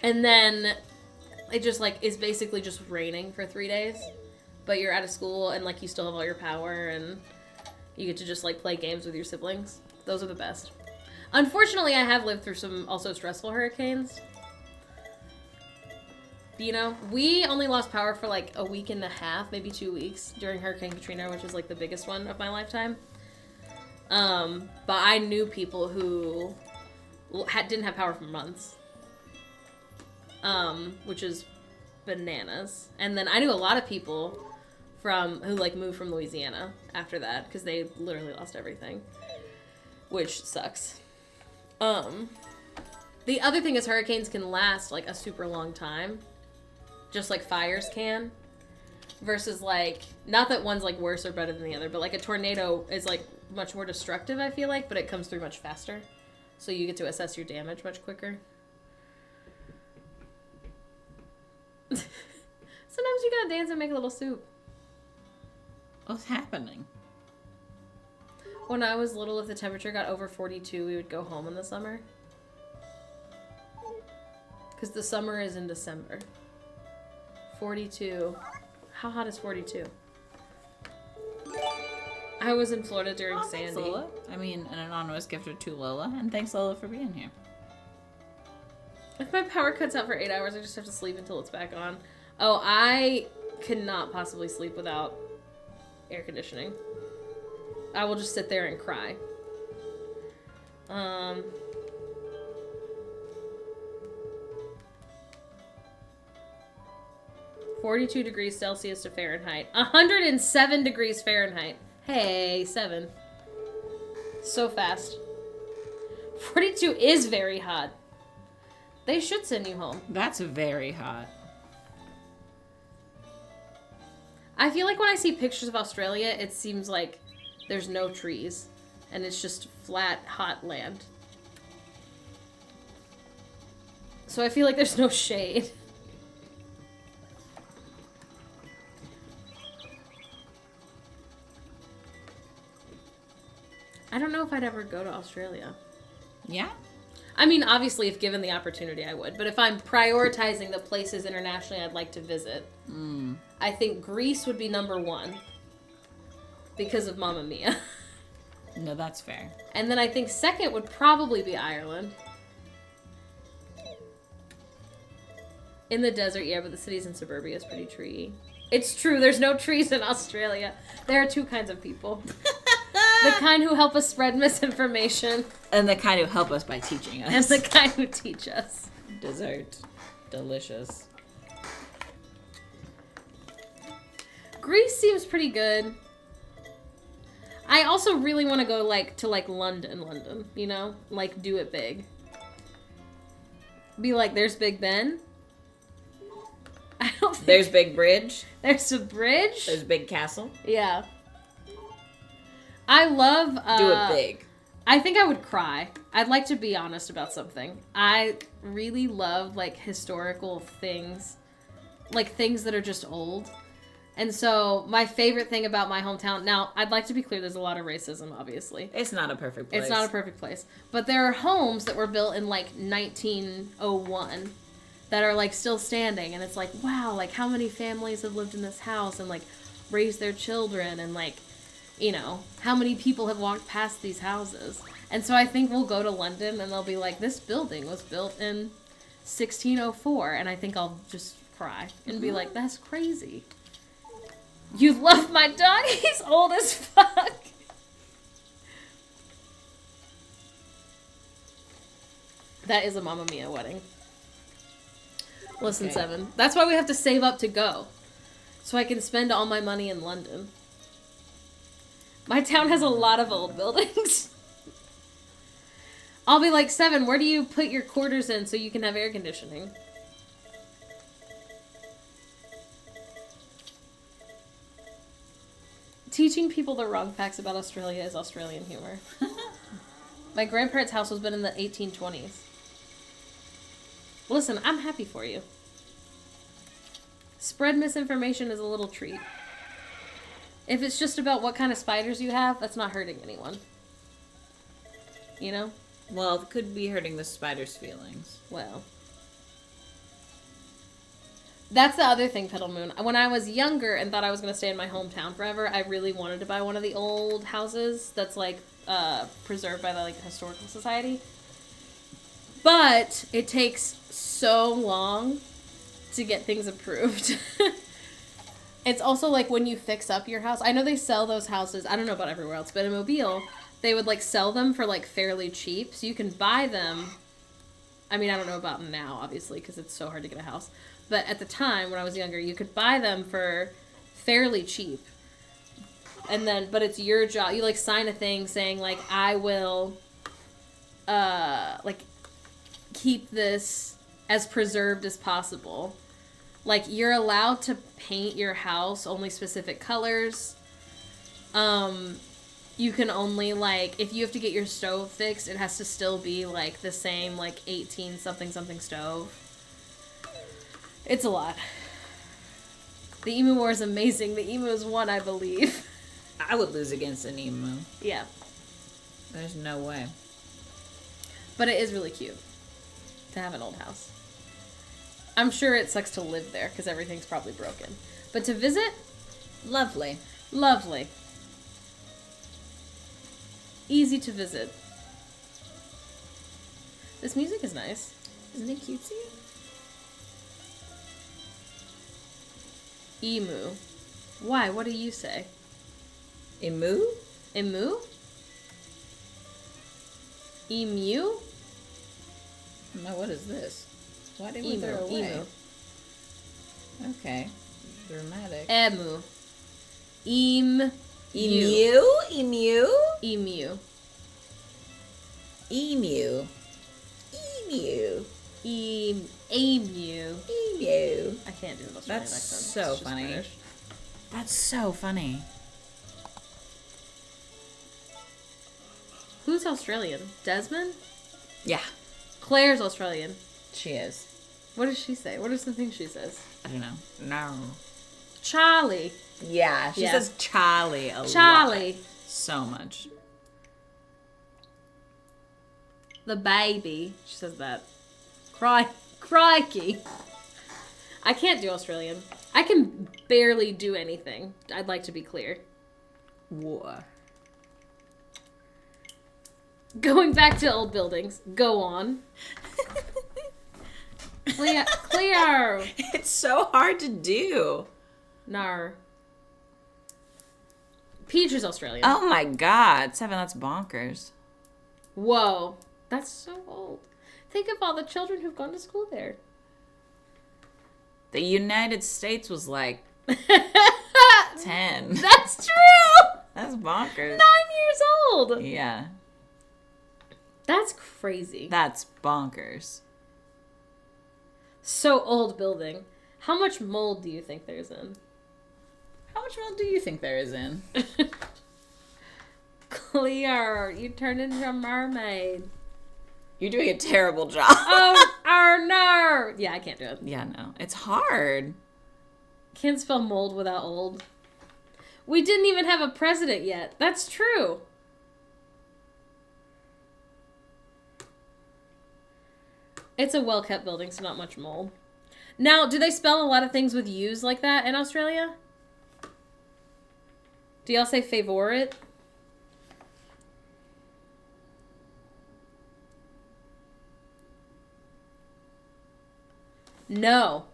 And then it just, like, is basically just raining for 3 days. But you're out of school and, like, you still have all your power and you get to just, like, play games with your siblings. Those are the best. Unfortunately, I have lived through some also stressful hurricanes. You know, we only lost power for, like, a week and a half, maybe 2 weeks during Hurricane Katrina, which is, like, the biggest one of my lifetime. But I knew people who didn't have power for months. Which is bananas. And then I knew a lot of people who like moved from Louisiana after that because they literally lost everything, which sucks. The other thing is hurricanes can last like a super long time, just like fires can, versus like, not that one's like worse or better than the other, but like a tornado is like much more destructive, I feel like, but it comes through much faster. So you get to assess your damage much quicker. Sometimes you gotta dance and make a little soup. What's happening? When I was little, if the temperature got over 42, we would go home in the summer. Because the summer is in December. 42. How hot is 42? I was in Florida during Sandy. Thanks, Lola. I mean, an anonymous gift to Lola. And thanks, Lola, for being here. If my power cuts out for 8 hours, I just have to sleep until it's back on. Oh, I could not possibly sleep without air conditioning. I will just sit there and cry. 42 degrees Celsius to Fahrenheit. 107 degrees Fahrenheit. Hey, 7. So fast. 42 is very hot. They should send you home. That's very hot. I feel like when I see pictures of Australia, it seems like there's no trees. And it's just flat, hot land. So I feel like there's no shade. I don't know if I'd ever go to Australia. Yeah? I mean, obviously, if given the opportunity, I would. But if I'm prioritizing the places internationally I'd like to visit, I think Greece would be number 1 because of Mamma Mia. No, that's fair. And then I think second would probably be Ireland. In the desert, yeah, but the cities in suburbia is pretty treey. It's true, there's no trees in Australia. There are 2 kinds of people. The kind who help us spread misinformation. And the kind who help us by teaching us. And the kind who teach us. Dessert. Delicious. Greece seems pretty good. I also really want to go to London, you know? Like, do it big. Be like, there's Big Ben. I don't think... There's Big Bridge. There's a bridge. There's Big Castle. Yeah. I love... do it big. I think I would cry. I'd like to be honest about something. I really love, historical things. Like, things that are just old. And so, my favorite thing about my hometown... Now, I'd like to be clear, there's a lot of racism, obviously. It's not a perfect place. It's not a perfect place. But there are homes that were built in, 1901 that are, still standing. And it's like, wow, how many families have lived in this house and, raised their children and, you know, how many people have walked past these houses. And so I think we'll go to London and they'll be like, this building was built in 1604. And I think I'll just cry and be like, that's crazy. You love my dog? He's old as fuck. That is a Mamma Mia wedding. Listen, Okay. 7. That's why we have to save up to go. So I can spend all my money in London. My town has a lot of old buildings. I'll be like, 7, where do you put your quarters in so you can have air conditioning? Teaching people the wrong facts about Australia is Australian humor. My grandparents' house was built in the 1820s. Listen, I'm happy for you. Spread misinformation is a little treat. If it's just about what kind of spiders you have, that's not hurting anyone. You know? Well, it could be hurting the spider's feelings. Well. That's the other thing, Petal Moon. When I was younger and thought I was going to stay in my hometown forever, I really wanted to buy one of the old houses that's, like, preserved by the, like, Historical Society. But it takes so long to get things approved. It's also, like, when you fix up your house. I know they sell those houses. I don't know about everywhere else, but in Mobile, they would, like, sell them for, like, fairly cheap. So you can buy them. I mean, I don't know about now, obviously, because it's so hard to get a house. But at the time, when I was younger, you could buy them for fairly cheap. And then, but it's your job. You, like, sign a thing saying, like, I will, like, keep this as preserved as possible. Like, you're allowed to paint your house only specific colors. You can only, like, if you have to get your stove fixed, it has to still be, like, the same, like, 18-something stove. It's a lot. The Emu War is amazing. The Emu is one, I believe. I would lose against an emu. Yeah. There's no way. But it is really cute to have an old house. I'm sure it sucks to live there because everything's probably broken. But to visit, Lovely. lovely. Easy to visit. This music is nice. Isn't it cutesy? Emu. Why? What do you say? Emu? Emu? Emu? No, what is this? Why did we Emu. throw away? Emu. Okay. Dramatic. Emu. Emu. Emu? Emu? Emu. Emu. Emu. Emu. Emu. I can't do an Australian That's accent. so It's just funny. British. That's so funny. Who's Australian? Desmond? Yeah, Claire's Australian. she is. What does she say? What are some things she says? I don't know. No. Charlie. Yeah, she Yeah. says Charlie a lot. Charlie. So much. The baby. She says that. Crikey. I can't do Australian. I can barely do anything. I'd like to be clear. War. Going back to old buildings. Go on. Clear. It's so hard to do. Nar. Peach is Australian. Oh my god. 7, that's bonkers. Whoa. That's so old. Think of all the children who've gone to school there. The United States was like 10. That's true! That's bonkers. 9 years old! Yeah. That's crazy. That's bonkers. So old building. How much mold do you think there's in? How much mold do you think there is in? Clear. You turned into a mermaid. You're doing a terrible job. Oh no! Yeah, I can't do it. Yeah, no. It's hard. Can't spell mold without old. We didn't even have a president yet. That's true. It's a well-kept building, so not much mold. Now, do they spell a lot of things with U's like that in Australia? Do y'all say favorite? No.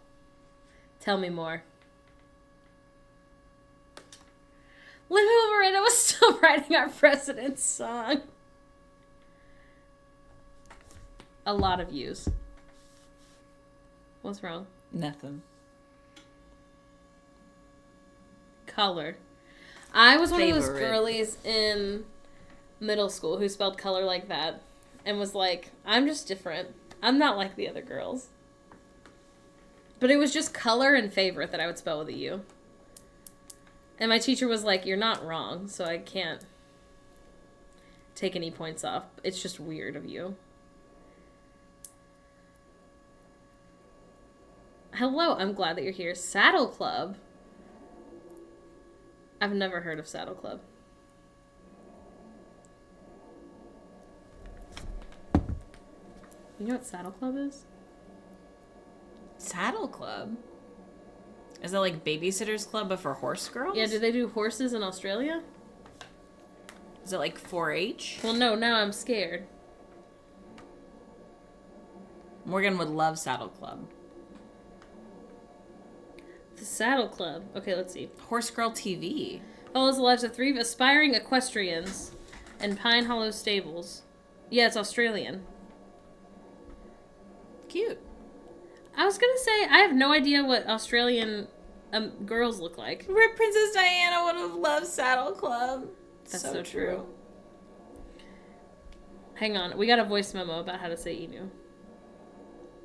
Tell me more. Lin-Manuel Miranda was still writing our president's song. A lot of U's. What's wrong? Nothing. Color. I was one of those Favorite. girlies in middle school who spelled color like that. and was like, I'm just different. I'm not like the other girls. But it was just color and favorite that I would spell with a U. And my teacher was like, you're not wrong, so I can't take any points off. It's just weird of you. Hello, I'm glad that you're here. Saddle Club. I've never heard of Saddle Club. You know what Saddle Club is? Saddle Club? Is that like Babysitter's Club but for horse girls? Yeah, do they do horses in Australia? Is it like 4-H? Well, no, now I'm scared. Morgan would love Saddle Club. The Saddle Club. Okay, let's see. Horse Girl TV. Follows the lives of 3 aspiring equestrians in Pine Hollow stables. Yeah, it's Australian. Cute. I was gonna say, I have no idea what Australian girls look like. Princess Diana would have loved Saddle Club. That's so true. Hang on, we got a voice memo about how to say emu.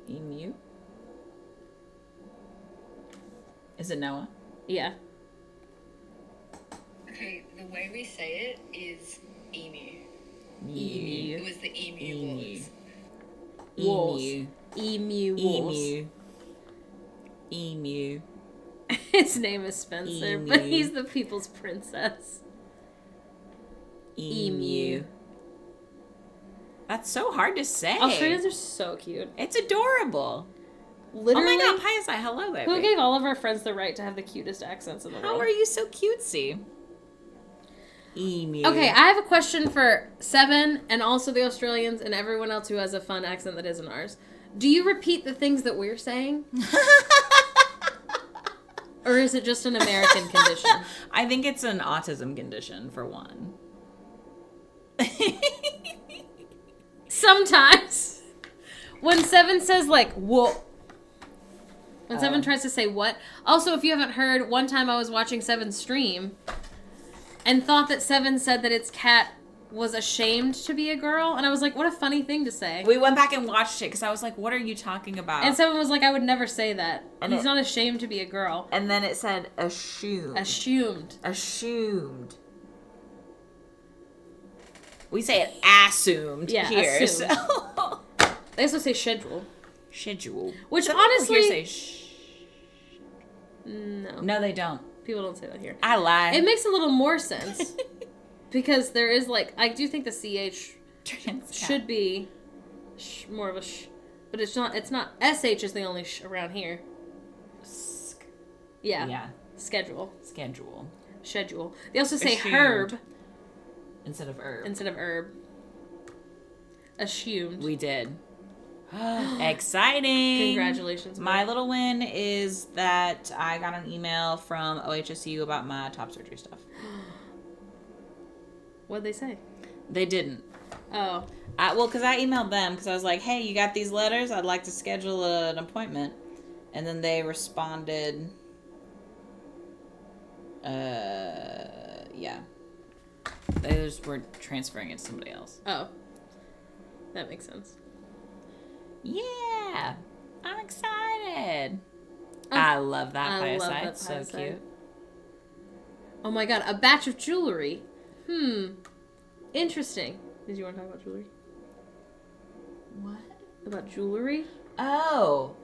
Emu? Is it Noah? Yeah. Okay, the way we say it is emu. Emu. It was the emu wars. Wolves. Emu wolves. Emu. Emu. His name is Spencer, Emu. but he's the people's princess. Emu. That's so hard to say. Australians are so cute. It's adorable. Literally, Oh my god, Piasi, hello, baby. who gave all of our friends the right to have the cutest accents in the world? How are you so cutesy? Emu. Okay, I have a question for Seven and also the Australians and everyone else who has a fun accent that isn't ours. Do you repeat the things that we're saying? Or is it just an American condition? I think it's an autism condition, for one. Sometimes. When Seven says, like, whoa. When Seven tries to say what. Also, if you haven't heard, one time I was watching Seven's stream and thought that Seven said that its cat was ashamed to be a girl. And I was like, what a funny thing to say. We went back and watched it because I was like, what are you talking about? And Seven was like, I would never say that. And He's not ashamed to be a girl. And then it said assumed. Assumed. Assumed. We say it assumed here. assumed. So. They also say schedule. Schedule. Which Some people honestly... here say No. No, they don't. People don't say that here. I lie. It makes a little more sense. Because there is, like... I do think the CH should be more of a sh. But it's not... It's not... SH is the only sh around here. Yeah. Yeah. Schedule. Schedule. Schedule. They also say Assumed. herb. Instead of herb. Instead of herb. Assumed. We did. Exciting. Congratulations. My little win is that I got an email from OHSU about my top surgery stuff. What'd they say? They didn't. Oh. Well, because I emailed them because I was like, hey, you got these letters? I'd like to schedule an appointment. And then they responded, yeah. They just were transferring it to somebody else. Oh. That makes sense. Yeah. I'm excited. I love that I pie love side. that So pie side. cute. Oh my god, a batch of jewelry. Interesting. Did you want to talk about jewelry? What? About jewelry? Oh.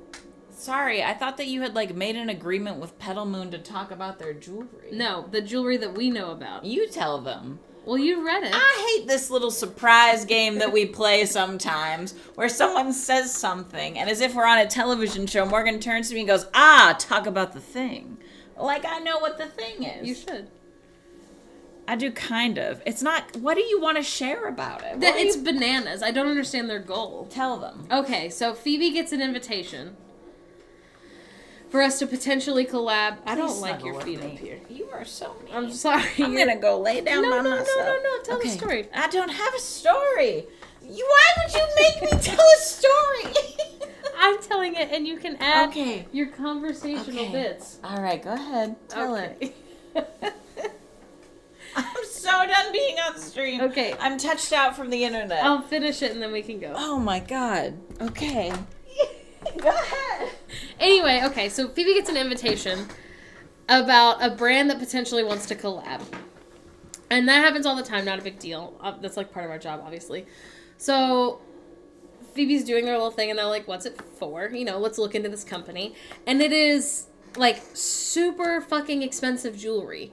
Sorry, I thought that you had like made an agreement with Petal Moon to talk about their jewelry. No, the jewelry that we know about. You tell them. Well, you read it. I hate this little surprise game that we play sometimes where someone says something and as if we're on a television show, Morgan turns to me and goes, talk about the thing. Like I know what the thing is. You should. I do kind of. It's not, what do you want to share about it? It's bananas. I don't understand their goal. Tell them. Okay, so Phoebe gets an invitation for us to potentially collab. I don't like your feet up here. You are so mean. I'm sorry. I'm going to go lay down by myself. No. Tell the story. I don't have a story. Why would you make me tell a story? I'm telling it, and you can add Okay. your conversational bits. All right, go ahead. Tell it. it. I'm so so done being on stream. Okay. I'm touched out from the internet. I'll finish it and then we can go. Oh my god. Okay. Go ahead. Anyway, okay, so Phoebe gets an invitation about a brand that potentially wants to collab. And that happens all the time, not a big deal. That's like part of our job, obviously. So Phoebe's doing their little thing and they're like, what's it for? You know, let's look into this company. And it is like super fucking expensive jewelry.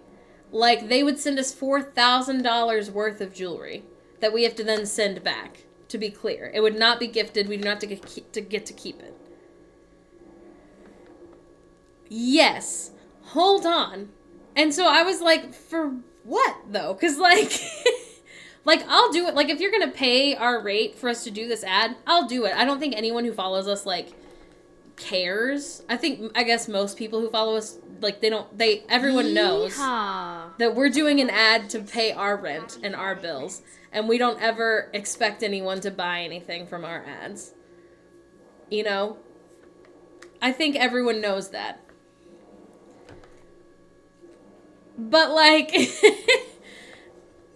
Like they would send us $4,000 worth of jewelry that we have to then send back, to be clear. It would not be gifted. We do not get to keep it. Yes. Hold on. And so I was like, for what though? Because like, like I'll do it. Like if you're going to pay our rate for us to do this ad, I'll do it. I don't think anyone who follows us like cares. I guess most people who follow us, like everyone knows that we're doing an ad to pay our rent and our bills. And we don't ever expect anyone to buy anything from our ads. You know? I think everyone knows that. But, like,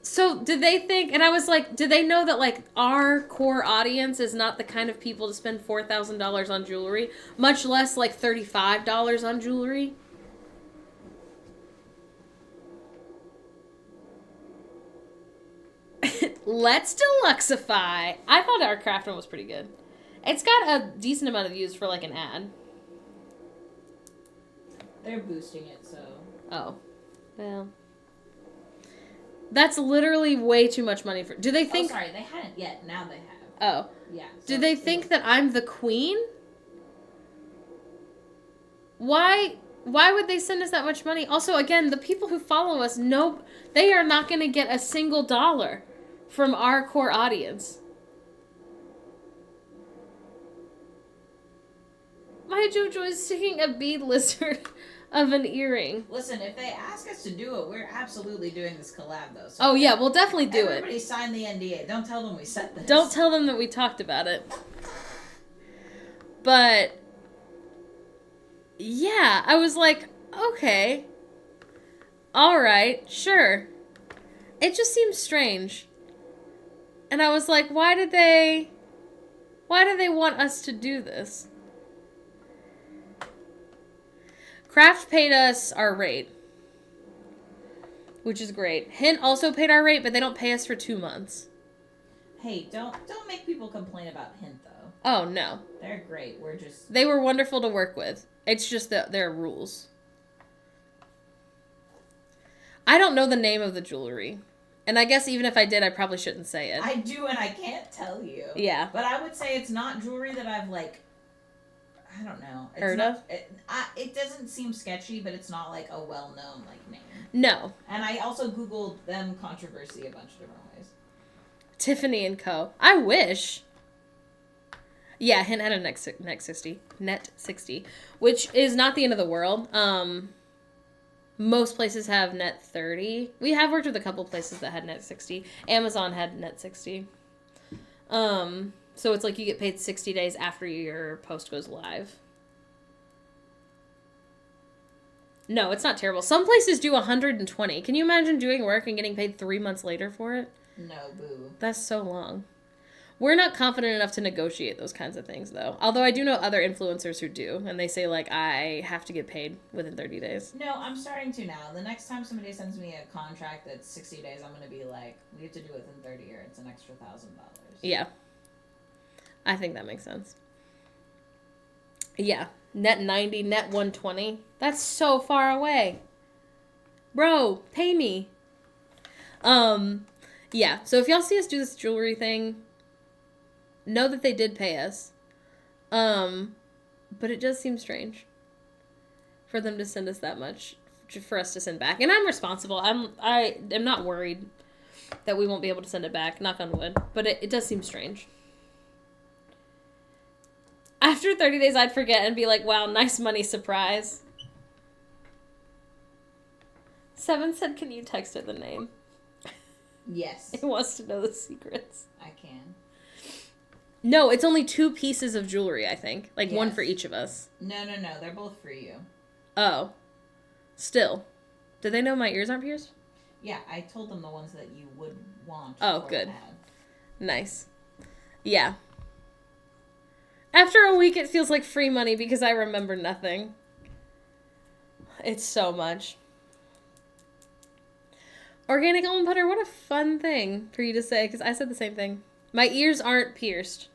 so did they think, and I was like, did they know that, like, our core audience is not the kind of people to spend $4,000 on jewelry, much less, like, $35 on jewelry? Let's deluxify. I thought our craft one was pretty good. It's got a decent amount of views for, like, an ad. They're boosting it, so. Oh. Well, that's literally way too much money for. Do they think? Oh, sorry, they hadn't yet. Now they have. Oh, yeah. So do they think that I'm the queen? Why would they send us that much money? Also, again, the people who follow us know they are not going to get a single dollar from our core audience. My Jojo is sticking a bead lizard of an earring. Listen, if they ask us to do it, we're absolutely doing this collab, though. So oh, yeah, we'll definitely do it. Everybody sign the NDA. Don't tell them we said this. Don't tell them that we talked about it. But, yeah, I was like, okay. Alright, sure. It just seems strange. And I was like, why did they want us to do this? Kraft paid us our rate, which is great. Hint also paid our rate, but they don't pay us for 2 months. Hey, don't make people complain about Hint, though. Oh, no. They're great. They were wonderful to work with. It's just that there are rules. I don't know the name of the jewelry. And I guess even if I did, I probably shouldn't say it. I do, and I can't tell you. Yeah. But I would say it's not jewelry that I've, like, I don't know. It's heard not, of? It doesn't seem sketchy, but it's not, like, a well-known, like, name. No. And I also Googled them controversy a bunch of different ways. Tiffany & Co. I wish. Yeah, Hint had a net 60, which is not the end of the world. Most places have net 30. We have worked with a couple places that had net 60. Amazon had net 60. So it's like you get paid 60 days after your post goes live. No, it's not terrible. Some places do 120. Can you imagine doing work and getting paid 3 months later for it? No, boo. That's so long. We're not confident enough to negotiate those kinds of things, though. Although I do know other influencers who do, and they say, like, I have to get paid within 30 days. No, I'm starting to now. The next time somebody sends me a contract that's 60 days, I'm going to be like, we have to do it within 30 or it's an extra $1,000. Yeah. I think that makes sense. Yeah. Net 90, net 120. That's so far away. Bro, pay me. Yeah. So if y'all see us do this jewelry thing, know that they did pay us. But it does seem strange for them to send us that much for us to send back. And I'm responsible. I am not worried that we won't be able to send it back, knock on wood. But it does seem strange. After 30 days, I'd forget and be like, wow, nice money, surprise. 7 said, can you text her the name? Yes. It wants to know the secrets. I can. No, it's only 2 pieces of jewelry, I think. Like, yes. one for each of us. No. They're both for you. Oh. Still. Do they know my ears aren't pierced? Yeah, I told them the ones that you would want. Oh, or good. have. Nice. Yeah. After a week, it feels like free money because I remember nothing. It's so much. Organic almond butter, what a fun thing for you to say, because I said the same thing. My ears aren't pierced.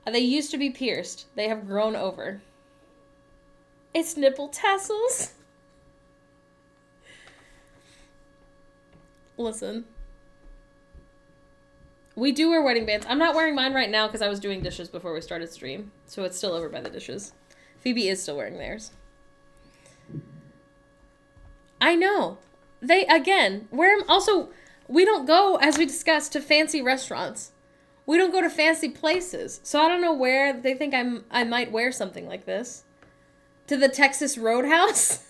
They used to be pierced. They have grown over. It's nipple tassels. Listen. We do wear wedding bands. I'm not wearing mine right now because I was doing dishes before we started stream. So it's still over by the dishes. Phoebe is still wearing theirs. I know. They, again, wear them. Also, we don't go, as we discussed, to fancy restaurants. We don't go to fancy places. So I don't know where they think I might wear something like this. To the Texas Roadhouse?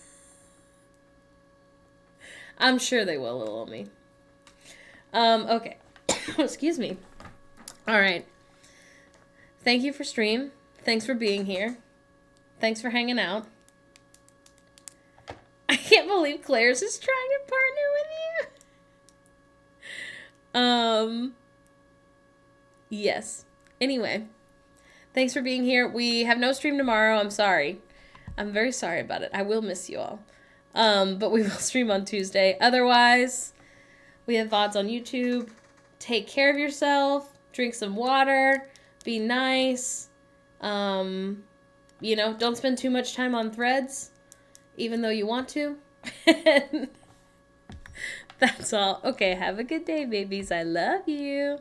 I'm sure they will, little me. Okay. Excuse me. All right. Thank you for stream. Thanks for being here. Thanks for hanging out. I can't believe Claire's is trying to partner with you. Yes. Anyway, thanks for being here. We have no stream tomorrow. I'm sorry. I'm very sorry about it. I will miss you all. But we will stream on Tuesday. Otherwise, we have VODs on YouTube. Take care of yourself. Drink some water. Be nice. Don't spend too much time on Threads, even though you want to. That's all. Okay, have a good day, babies. I love you.